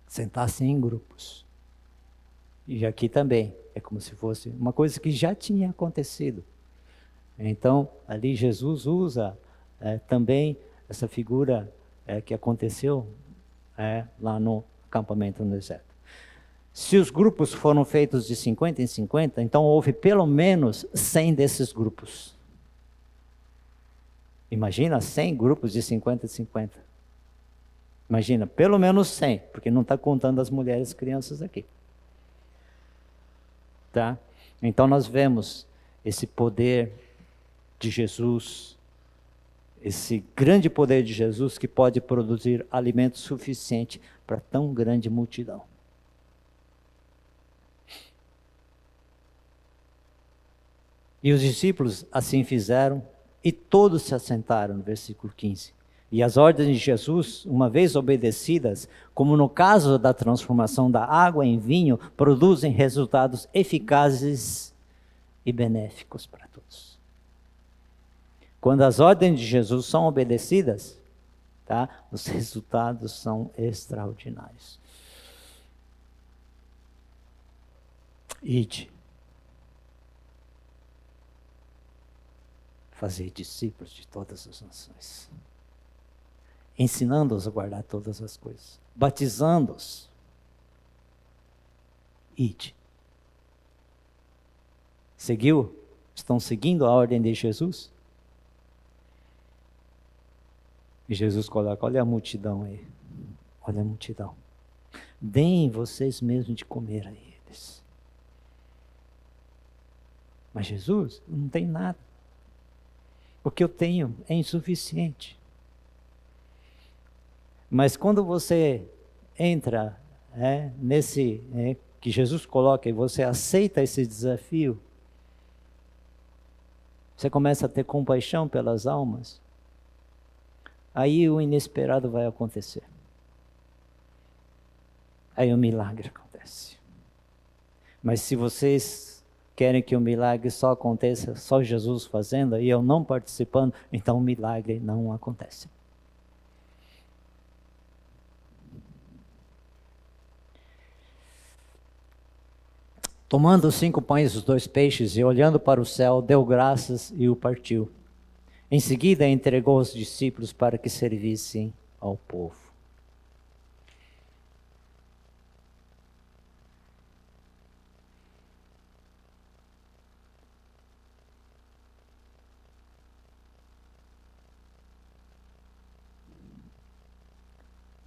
Sentassem em grupos. E aqui também, é como se fosse uma coisa que já tinha acontecido. Então, ali Jesus usa também essa figura que aconteceu lá no acampamento no deserto. Se os grupos foram feitos de 50 em 50, então houve pelo menos 100 desses grupos. Imagina 100 grupos de 50 em 50. Imagina, pelo menos 100, porque não está contando as mulheres e crianças aqui. Tá? Então nós vemos esse poder de Jesus, esse grande poder de Jesus que pode produzir alimento suficiente para tão grande multidão. E os discípulos assim fizeram, e todos se assentaram, no versículo 15. E as ordens de Jesus, uma vez obedecidas, como no caso da transformação da água em vinho, produzem resultados eficazes e benéficos para todos. Quando as ordens de Jesus são obedecidas, os resultados são extraordinários. Ide. Fazer discípulos de todas as nações. Ensinando-os a guardar todas as coisas. Batizando-os. Ide. Seguiu? Estão seguindo a ordem de Jesus? E Jesus coloca, olha a multidão aí. Olha a multidão. Deem vocês mesmos de comer a eles. Mas Jesus não tem nada. O que eu tenho é insuficiente. Mas quando você entra nesse que Jesus coloca e você aceita esse desafio, você começa a ter compaixão pelas almas, aí o inesperado vai acontecer. Aí o milagre acontece. Mas se vocês querem que o milagre só aconteça, só Jesus fazendo, e eu não participando, então o milagre não acontece. Tomando os 5 pães e os 2 peixes, e olhando para o céu, deu graças e o partiu. Em seguida, entregou aos discípulos para que servissem ao povo.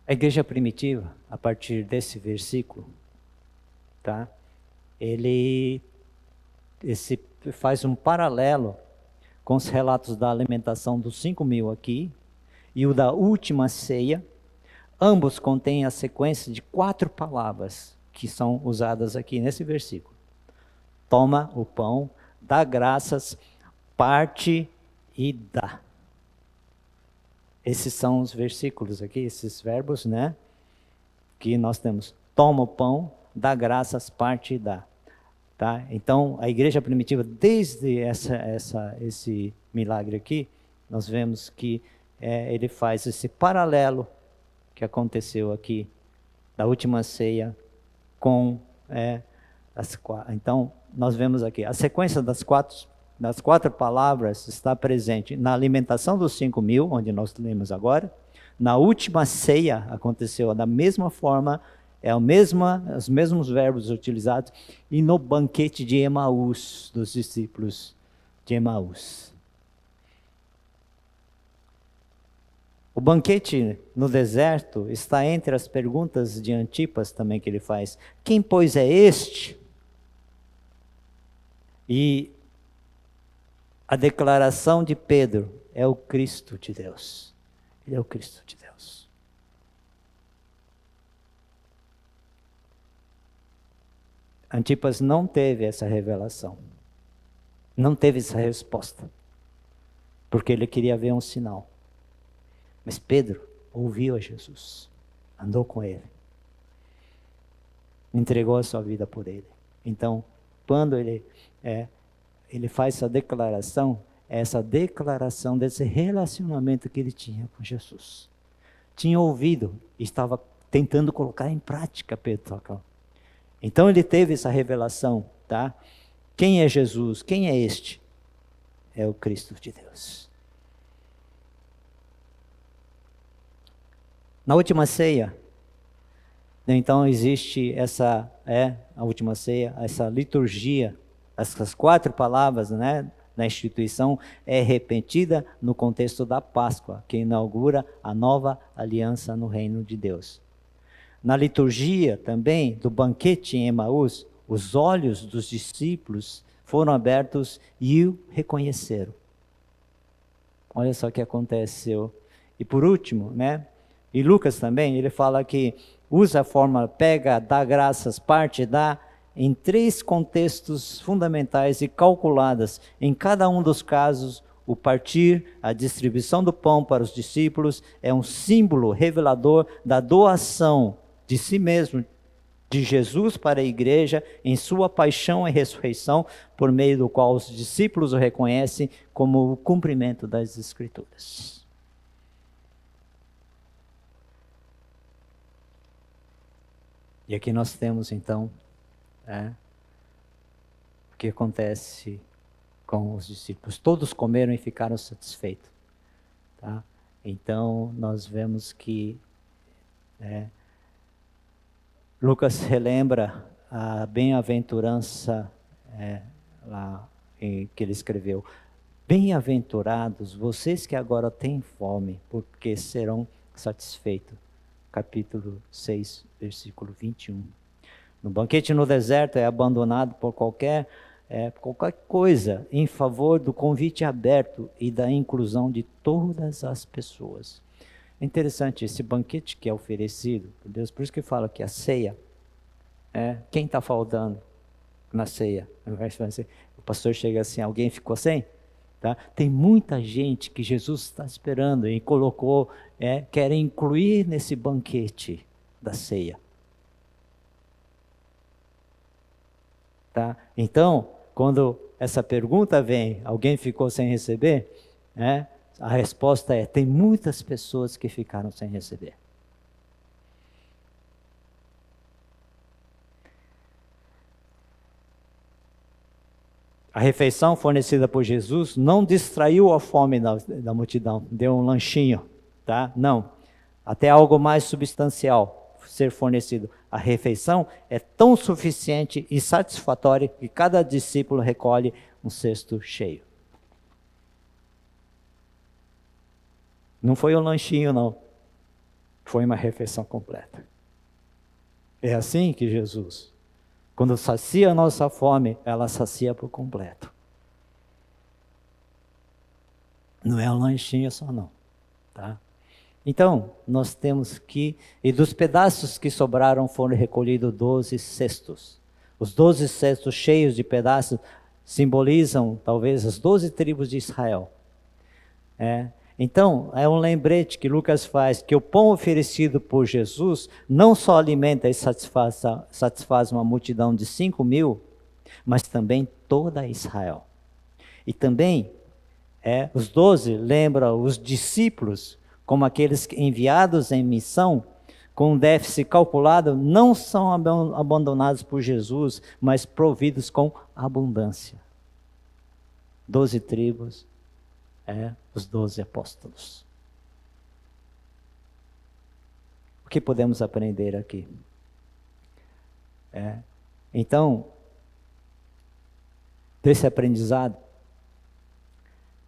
A igreja primitiva, a partir desse versículo, tá? Ele faz um paralelo com os relatos da alimentação dos 5.000 aqui e o da última ceia. Ambos contêm a sequência de 4 palavras que são usadas aqui nesse versículo. Toma o pão, dá graças, parte e dá. Esses são os versículos aqui, esses verbos, né? Que nós temos. Toma o pão, dá graças, parte e dá. Tá? Então, a igreja primitiva, desde esse milagre aqui, nós vemos que ele faz esse paralelo que aconteceu aqui, da última ceia, com as 4. Então, nós vemos aqui, a sequência das quatro palavras está presente na alimentação dos 5.000, onde nós lemos agora. Na última ceia aconteceu da mesma forma, os mesmos verbos utilizados, e no banquete de Emaús, dos discípulos de Emaús. O banquete no deserto está entre as perguntas de Antipas também que ele faz. Quem, pois, é este? E a declaração de Pedro é o Cristo de Deus. Ele é o Cristo de Deus. Antipas não teve essa revelação. Não teve essa resposta. Porque ele queria ver um sinal. Mas Pedro ouviu a Jesus. Andou com ele. Entregou a sua vida por ele. Então, quando ele faz essa declaração desse relacionamento que ele tinha com Jesus. Tinha ouvido e estava tentando colocar em prática, Pedro. Então ele teve essa revelação, tá? Quem é Jesus? Quem é este? É o Cristo de Deus. Na última ceia, então existe a última ceia, essa liturgia, essas 4 palavras, né, na instituição, é repetida no contexto da Páscoa, que inaugura a nova aliança no reino de Deus. Na liturgia também do banquete em Emaús, os olhos dos discípulos foram abertos e o reconheceram. Olha só o que aconteceu. E por último, né? E Lucas também, ele fala que usa a forma pega, dá graças, parte, dá, em 3 contextos fundamentais e calculadas. Em cada um dos casos, o partir, a distribuição do pão para os discípulos é um símbolo revelador da doação de si mesmo, de Jesus para a igreja, em sua paixão e ressurreição, por meio do qual os discípulos o reconhecem como o cumprimento das Escrituras. E aqui nós temos então o que acontece com os discípulos. Todos comeram e ficaram satisfeitos. Tá? Então nós vemos que Lucas relembra a bem-aventurança lá que ele escreveu. Bem-aventurados vocês que agora têm fome, porque serão satisfeitos. Capítulo 6, versículo 21. No banquete no deserto é abandonado por qualquer coisa em favor do convite aberto e da inclusão de todas as pessoas. É interessante esse banquete que é oferecido por Deus, por isso que fala que a ceia Quem está faltando na ceia? O pastor chega assim, alguém ficou sem? Tá? Tem muita gente que Jesus está esperando e colocou, quer incluir nesse banquete da ceia. Tá? Então, quando essa pergunta vem, alguém ficou sem receber? A resposta é, tem muitas pessoas que ficaram sem receber. A refeição fornecida por Jesus não distraiu a fome da multidão, deu um lanchinho, tá? Não, até algo mais substancial ser fornecido. A refeição é tão suficiente e satisfatória que cada discípulo recolhe um cesto cheio. Não foi um lanchinho, não. Foi uma refeição completa. É assim que Jesus, quando sacia a nossa fome, ela sacia por completo. Não é um lanchinho só não, tá? Então, nós temos que, e dos pedaços que sobraram foram recolhidos 12 cestos. Os 12 cestos cheios de pedaços simbolizam talvez as 12 tribos de Israel. Então, é um lembrete que Lucas faz, que o pão oferecido por Jesus não só alimenta e satisfaz uma multidão de 5.000, mas também toda Israel. E também, os 12 lembram os discípulos, como aqueles enviados em missão, com um déficit calculado, não são abandonados por Jesus, mas providos com abundância. 12 tribos, os 12 apóstolos. O que podemos aprender aqui? Então, desse aprendizado,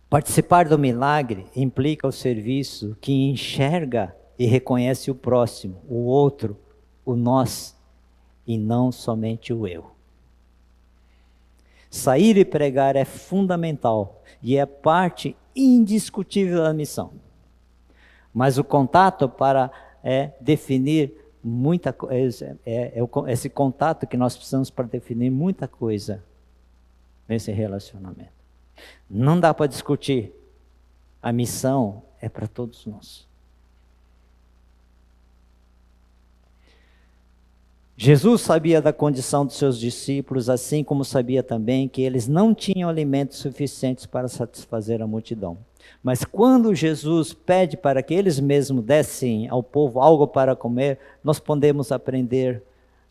participar do milagre implica o serviço que enxerga e reconhece o próximo, o outro, o nós, e não somente o eu. Sair e pregar é fundamental e é parte indiscutível da missão. Mas o contato para definir muita coisa, esse contato que nós precisamos para definir muita coisa nesse relacionamento. Não dá para discutir. A missão é para todos nós. Jesus sabia da condição dos seus discípulos, assim como sabia também que eles não tinham alimentos suficientes para satisfazer a multidão. Mas quando Jesus pede para que eles mesmos dessem ao povo algo para comer, nós podemos aprender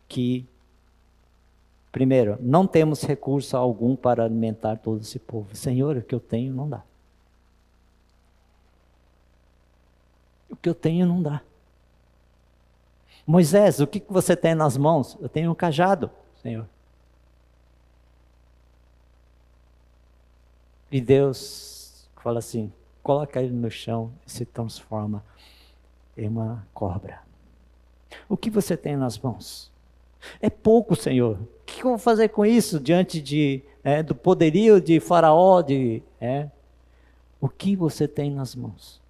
que, primeiro, não temos recurso algum para alimentar todo esse povo. Senhor, o que eu tenho não dá. O que eu tenho não dá. Moisés, o que você tem nas mãos? Eu tenho um cajado, Senhor. E Deus fala assim, coloca ele no chão e se transforma em uma cobra. O que você tem nas mãos? É pouco, Senhor. O que eu vou fazer com isso diante do poderio de Faraó? O que você tem nas mãos?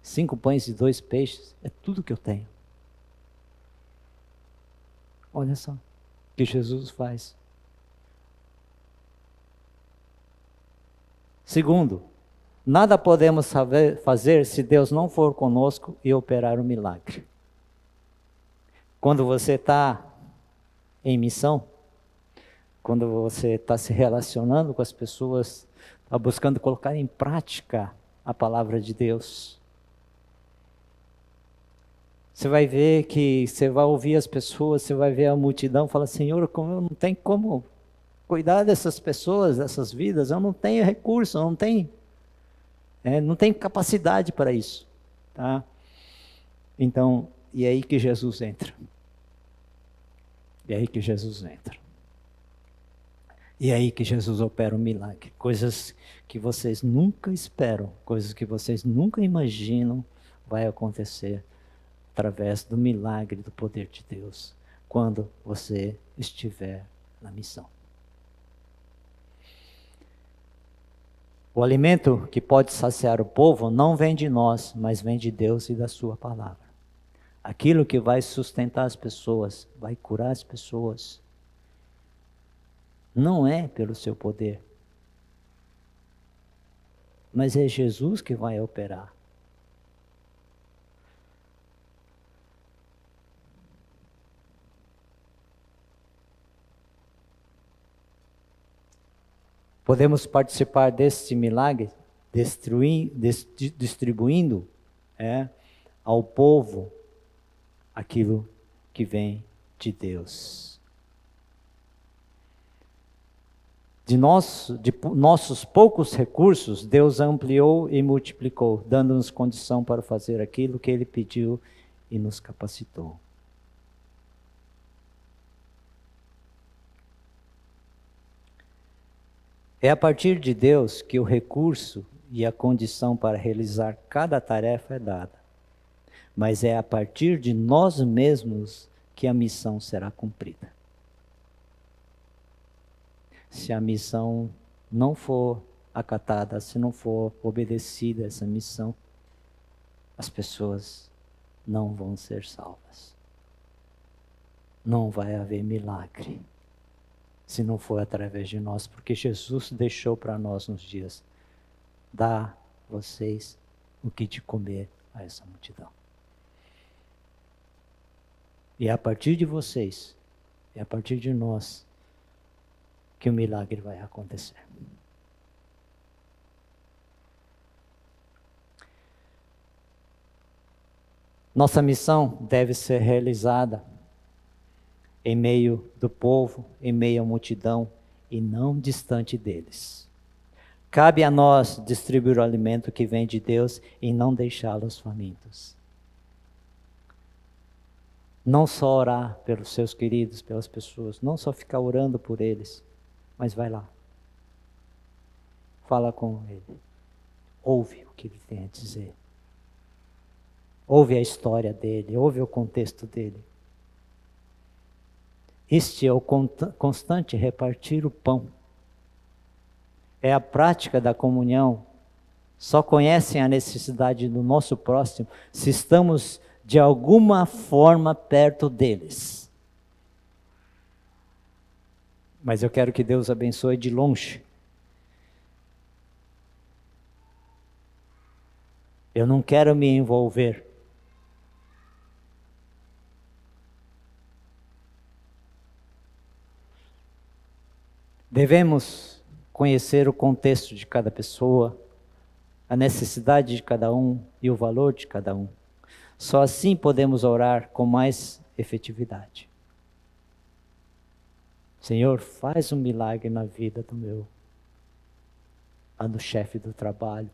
5 pães e 2 peixes, é tudo que eu tenho. Olha só o que Jesus faz. Segundo, nada podemos fazer se Deus não for conosco e operar o milagre. Quando você está em missão, quando você está se relacionando com as pessoas, está buscando colocar em prática a palavra de Deus, você vai ver que, você vai ouvir as pessoas, você vai ver a multidão, fala, Senhor, como eu não tenho como cuidar dessas pessoas, dessas vidas, eu não tenho recurso, eu não tenho, não tenho capacidade para isso. Tá? Então, e é aí que Jesus entra. E é aí que Jesus entra. E é aí que Jesus opera um milagre. Coisas que vocês nunca esperam, coisas que vocês nunca imaginam vai acontecer através do milagre do poder de Deus, quando você estiver na missão. O alimento que pode saciar o povo não vem de nós, mas vem de Deus e da sua palavra. Aquilo que vai sustentar as pessoas, vai curar as pessoas, não é pelo seu poder, mas é Jesus que vai operar. Podemos participar deste milagre distribuindo ao povo aquilo que vem de Deus. De nossos poucos recursos, Deus ampliou e multiplicou, dando-nos condição para fazer aquilo que Ele pediu e nos capacitou. É a partir de Deus que o recurso e a condição para realizar cada tarefa é dada. Mas é a partir de nós mesmos que a missão será cumprida. Se a missão não for acatada, se não for obedecida essa missão, as pessoas não vão ser salvas. Não vai haver milagre, se não for através de nós, porque Jesus deixou para nós nos dias: dá vocês o que de comer a essa multidão. E é a partir de vocês, é a partir de nós, que o milagre vai acontecer. Nossa missão deve ser realizada em meio do povo, em meio à multidão, e não distante deles. Cabe a nós distribuir o alimento que vem de Deus e não deixá-los famintos. Não só orar pelos seus queridos, pelas pessoas, não só ficar orando por eles, mas vai lá. Fala com ele. Ouve o que ele tem a dizer. Ouve a história dele, ouve o contexto dele. Este é o constante repartir o pão. É a prática da comunhão. Só conhecem a necessidade do nosso próximo se estamos de alguma forma perto deles. Mas eu quero que Deus abençoe de longe. Eu não quero me envolver. Devemos conhecer o contexto de cada pessoa, a necessidade de cada um e o valor de cada um. Só assim podemos orar com mais efetividade. Senhor, faz um milagre na vida do chefe do trabalho,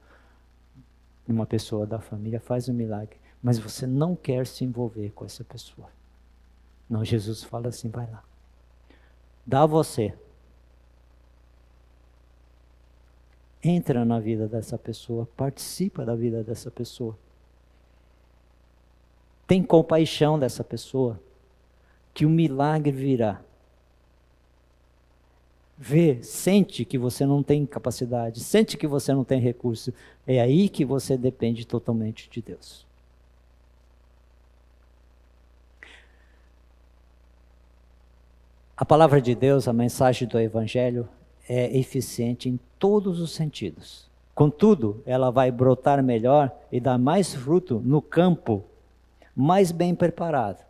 de uma pessoa da família, faz um milagre. Mas você não quer se envolver com essa pessoa. Não, Jesus fala assim, vai lá. Dá você. Entra na vida dessa pessoa, participa da vida dessa pessoa. Tem compaixão dessa pessoa, que o milagre virá. Vê, sente que você não tem capacidade, sente que você não tem recurso. É aí que você depende totalmente de Deus. A palavra de Deus, a mensagem do Evangelho, é eficiente em todos os sentidos. Contudo, ela vai brotar melhor e dar mais fruto no campo mais bem preparado.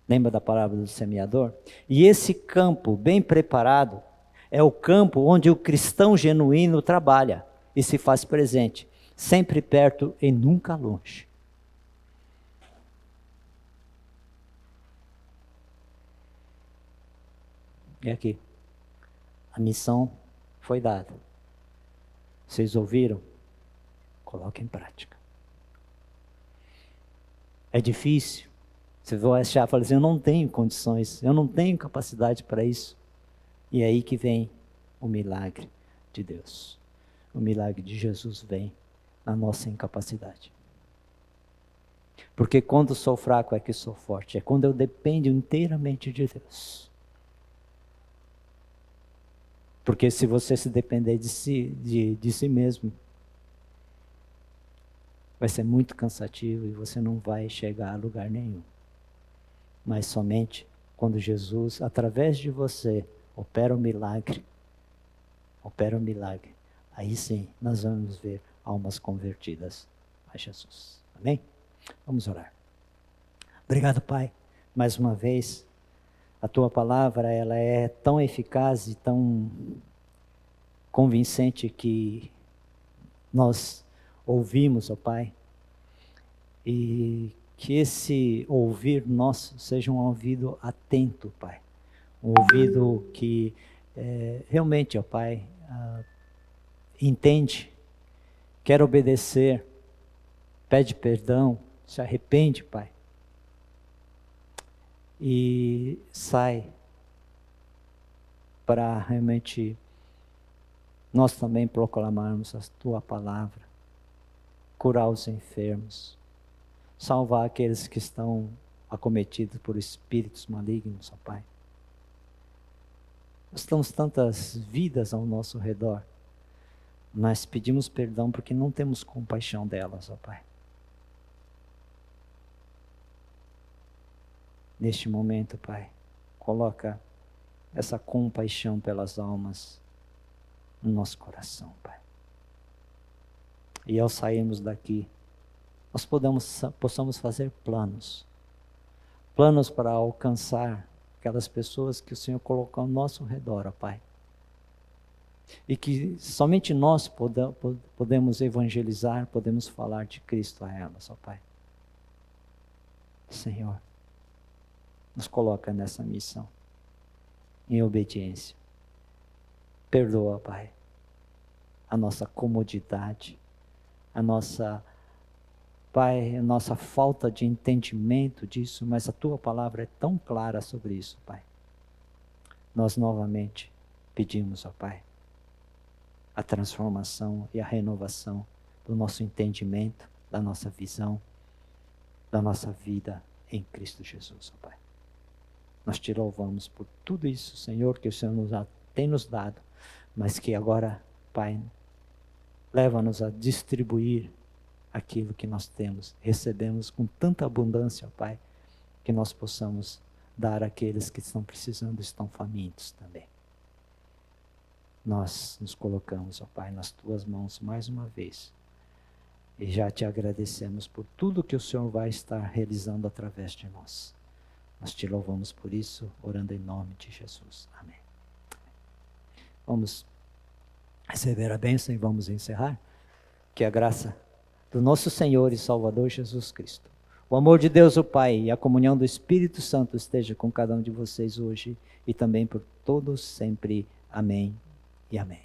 Lembra da parábola do semeador? E esse campo bem preparado é o campo onde o cristão genuíno trabalha e se faz presente, sempre perto e nunca longe. E aqui, a missão foi dada. Vocês ouviram? Coloque em prática. É difícil. Você vai achar, fala assim, eu não tenho condições, eu não tenho capacidade para isso. E é aí que vem o milagre de Deus. O milagre de Jesus vem na nossa incapacidade. Porque quando sou fraco é que sou forte. É quando eu dependo inteiramente de Deus. Porque se você se depender de si mesmo, vai ser muito cansativo e você não vai chegar a lugar nenhum. Mas somente quando Jesus, através de você, opera o milagre, aí sim nós vamos ver almas convertidas a Jesus. Amém? Vamos orar. Obrigado, Pai, mais uma vez. A Tua palavra, ela é tão eficaz e tão convincente que nós ouvimos, ó Pai, e que esse ouvir nosso seja um ouvido atento, Pai. Um ouvido que realmente, ó Pai, entende, quer obedecer, pede perdão, se arrepende, Pai. E sai para realmente nós também proclamarmos a Tua palavra, curar os enfermos, salvar aqueles que estão acometidos por espíritos malignos, ó Pai. Nós temos tantas vidas ao nosso redor, mas pedimos perdão porque não temos compaixão delas, ó Pai. Neste momento, Pai, coloca essa compaixão pelas almas no nosso coração, Pai. E ao sairmos daqui, nós possamos fazer planos para alcançar aquelas pessoas que o Senhor colocou ao nosso redor, ó Pai. E que somente nós podemos evangelizar, podemos falar de Cristo a elas, ó Pai. Senhor, nos coloca nessa missão, em obediência. Perdoa, Pai, a nossa comodidade, a nossa falta de entendimento disso, mas a Tua palavra é tão clara sobre isso, Pai. Nós novamente pedimos, ó Pai, a transformação e a renovação do nosso entendimento, da nossa visão, da nossa vida em Cristo Jesus, ó Pai. Nós te louvamos por tudo isso, Senhor, que o Senhor tem nos dado, mas que agora, Pai, leva-nos a distribuir aquilo que nós temos, recebemos com tanta abundância, ó Pai, que nós possamos dar àqueles que estão precisando, estão famintos também. Nós nos colocamos, ó Pai, nas Tuas mãos mais uma vez, e já te agradecemos por tudo que o Senhor vai estar realizando através de nós. Nós te louvamos por isso, orando em nome de Jesus. Amém. Vamos receber a bênção e vamos encerrar. Que a graça do nosso Senhor e Salvador Jesus Cristo, o amor de Deus o Pai e a comunhão do Espírito Santo esteja com cada um de vocês hoje e também por todos sempre. Amém e amém.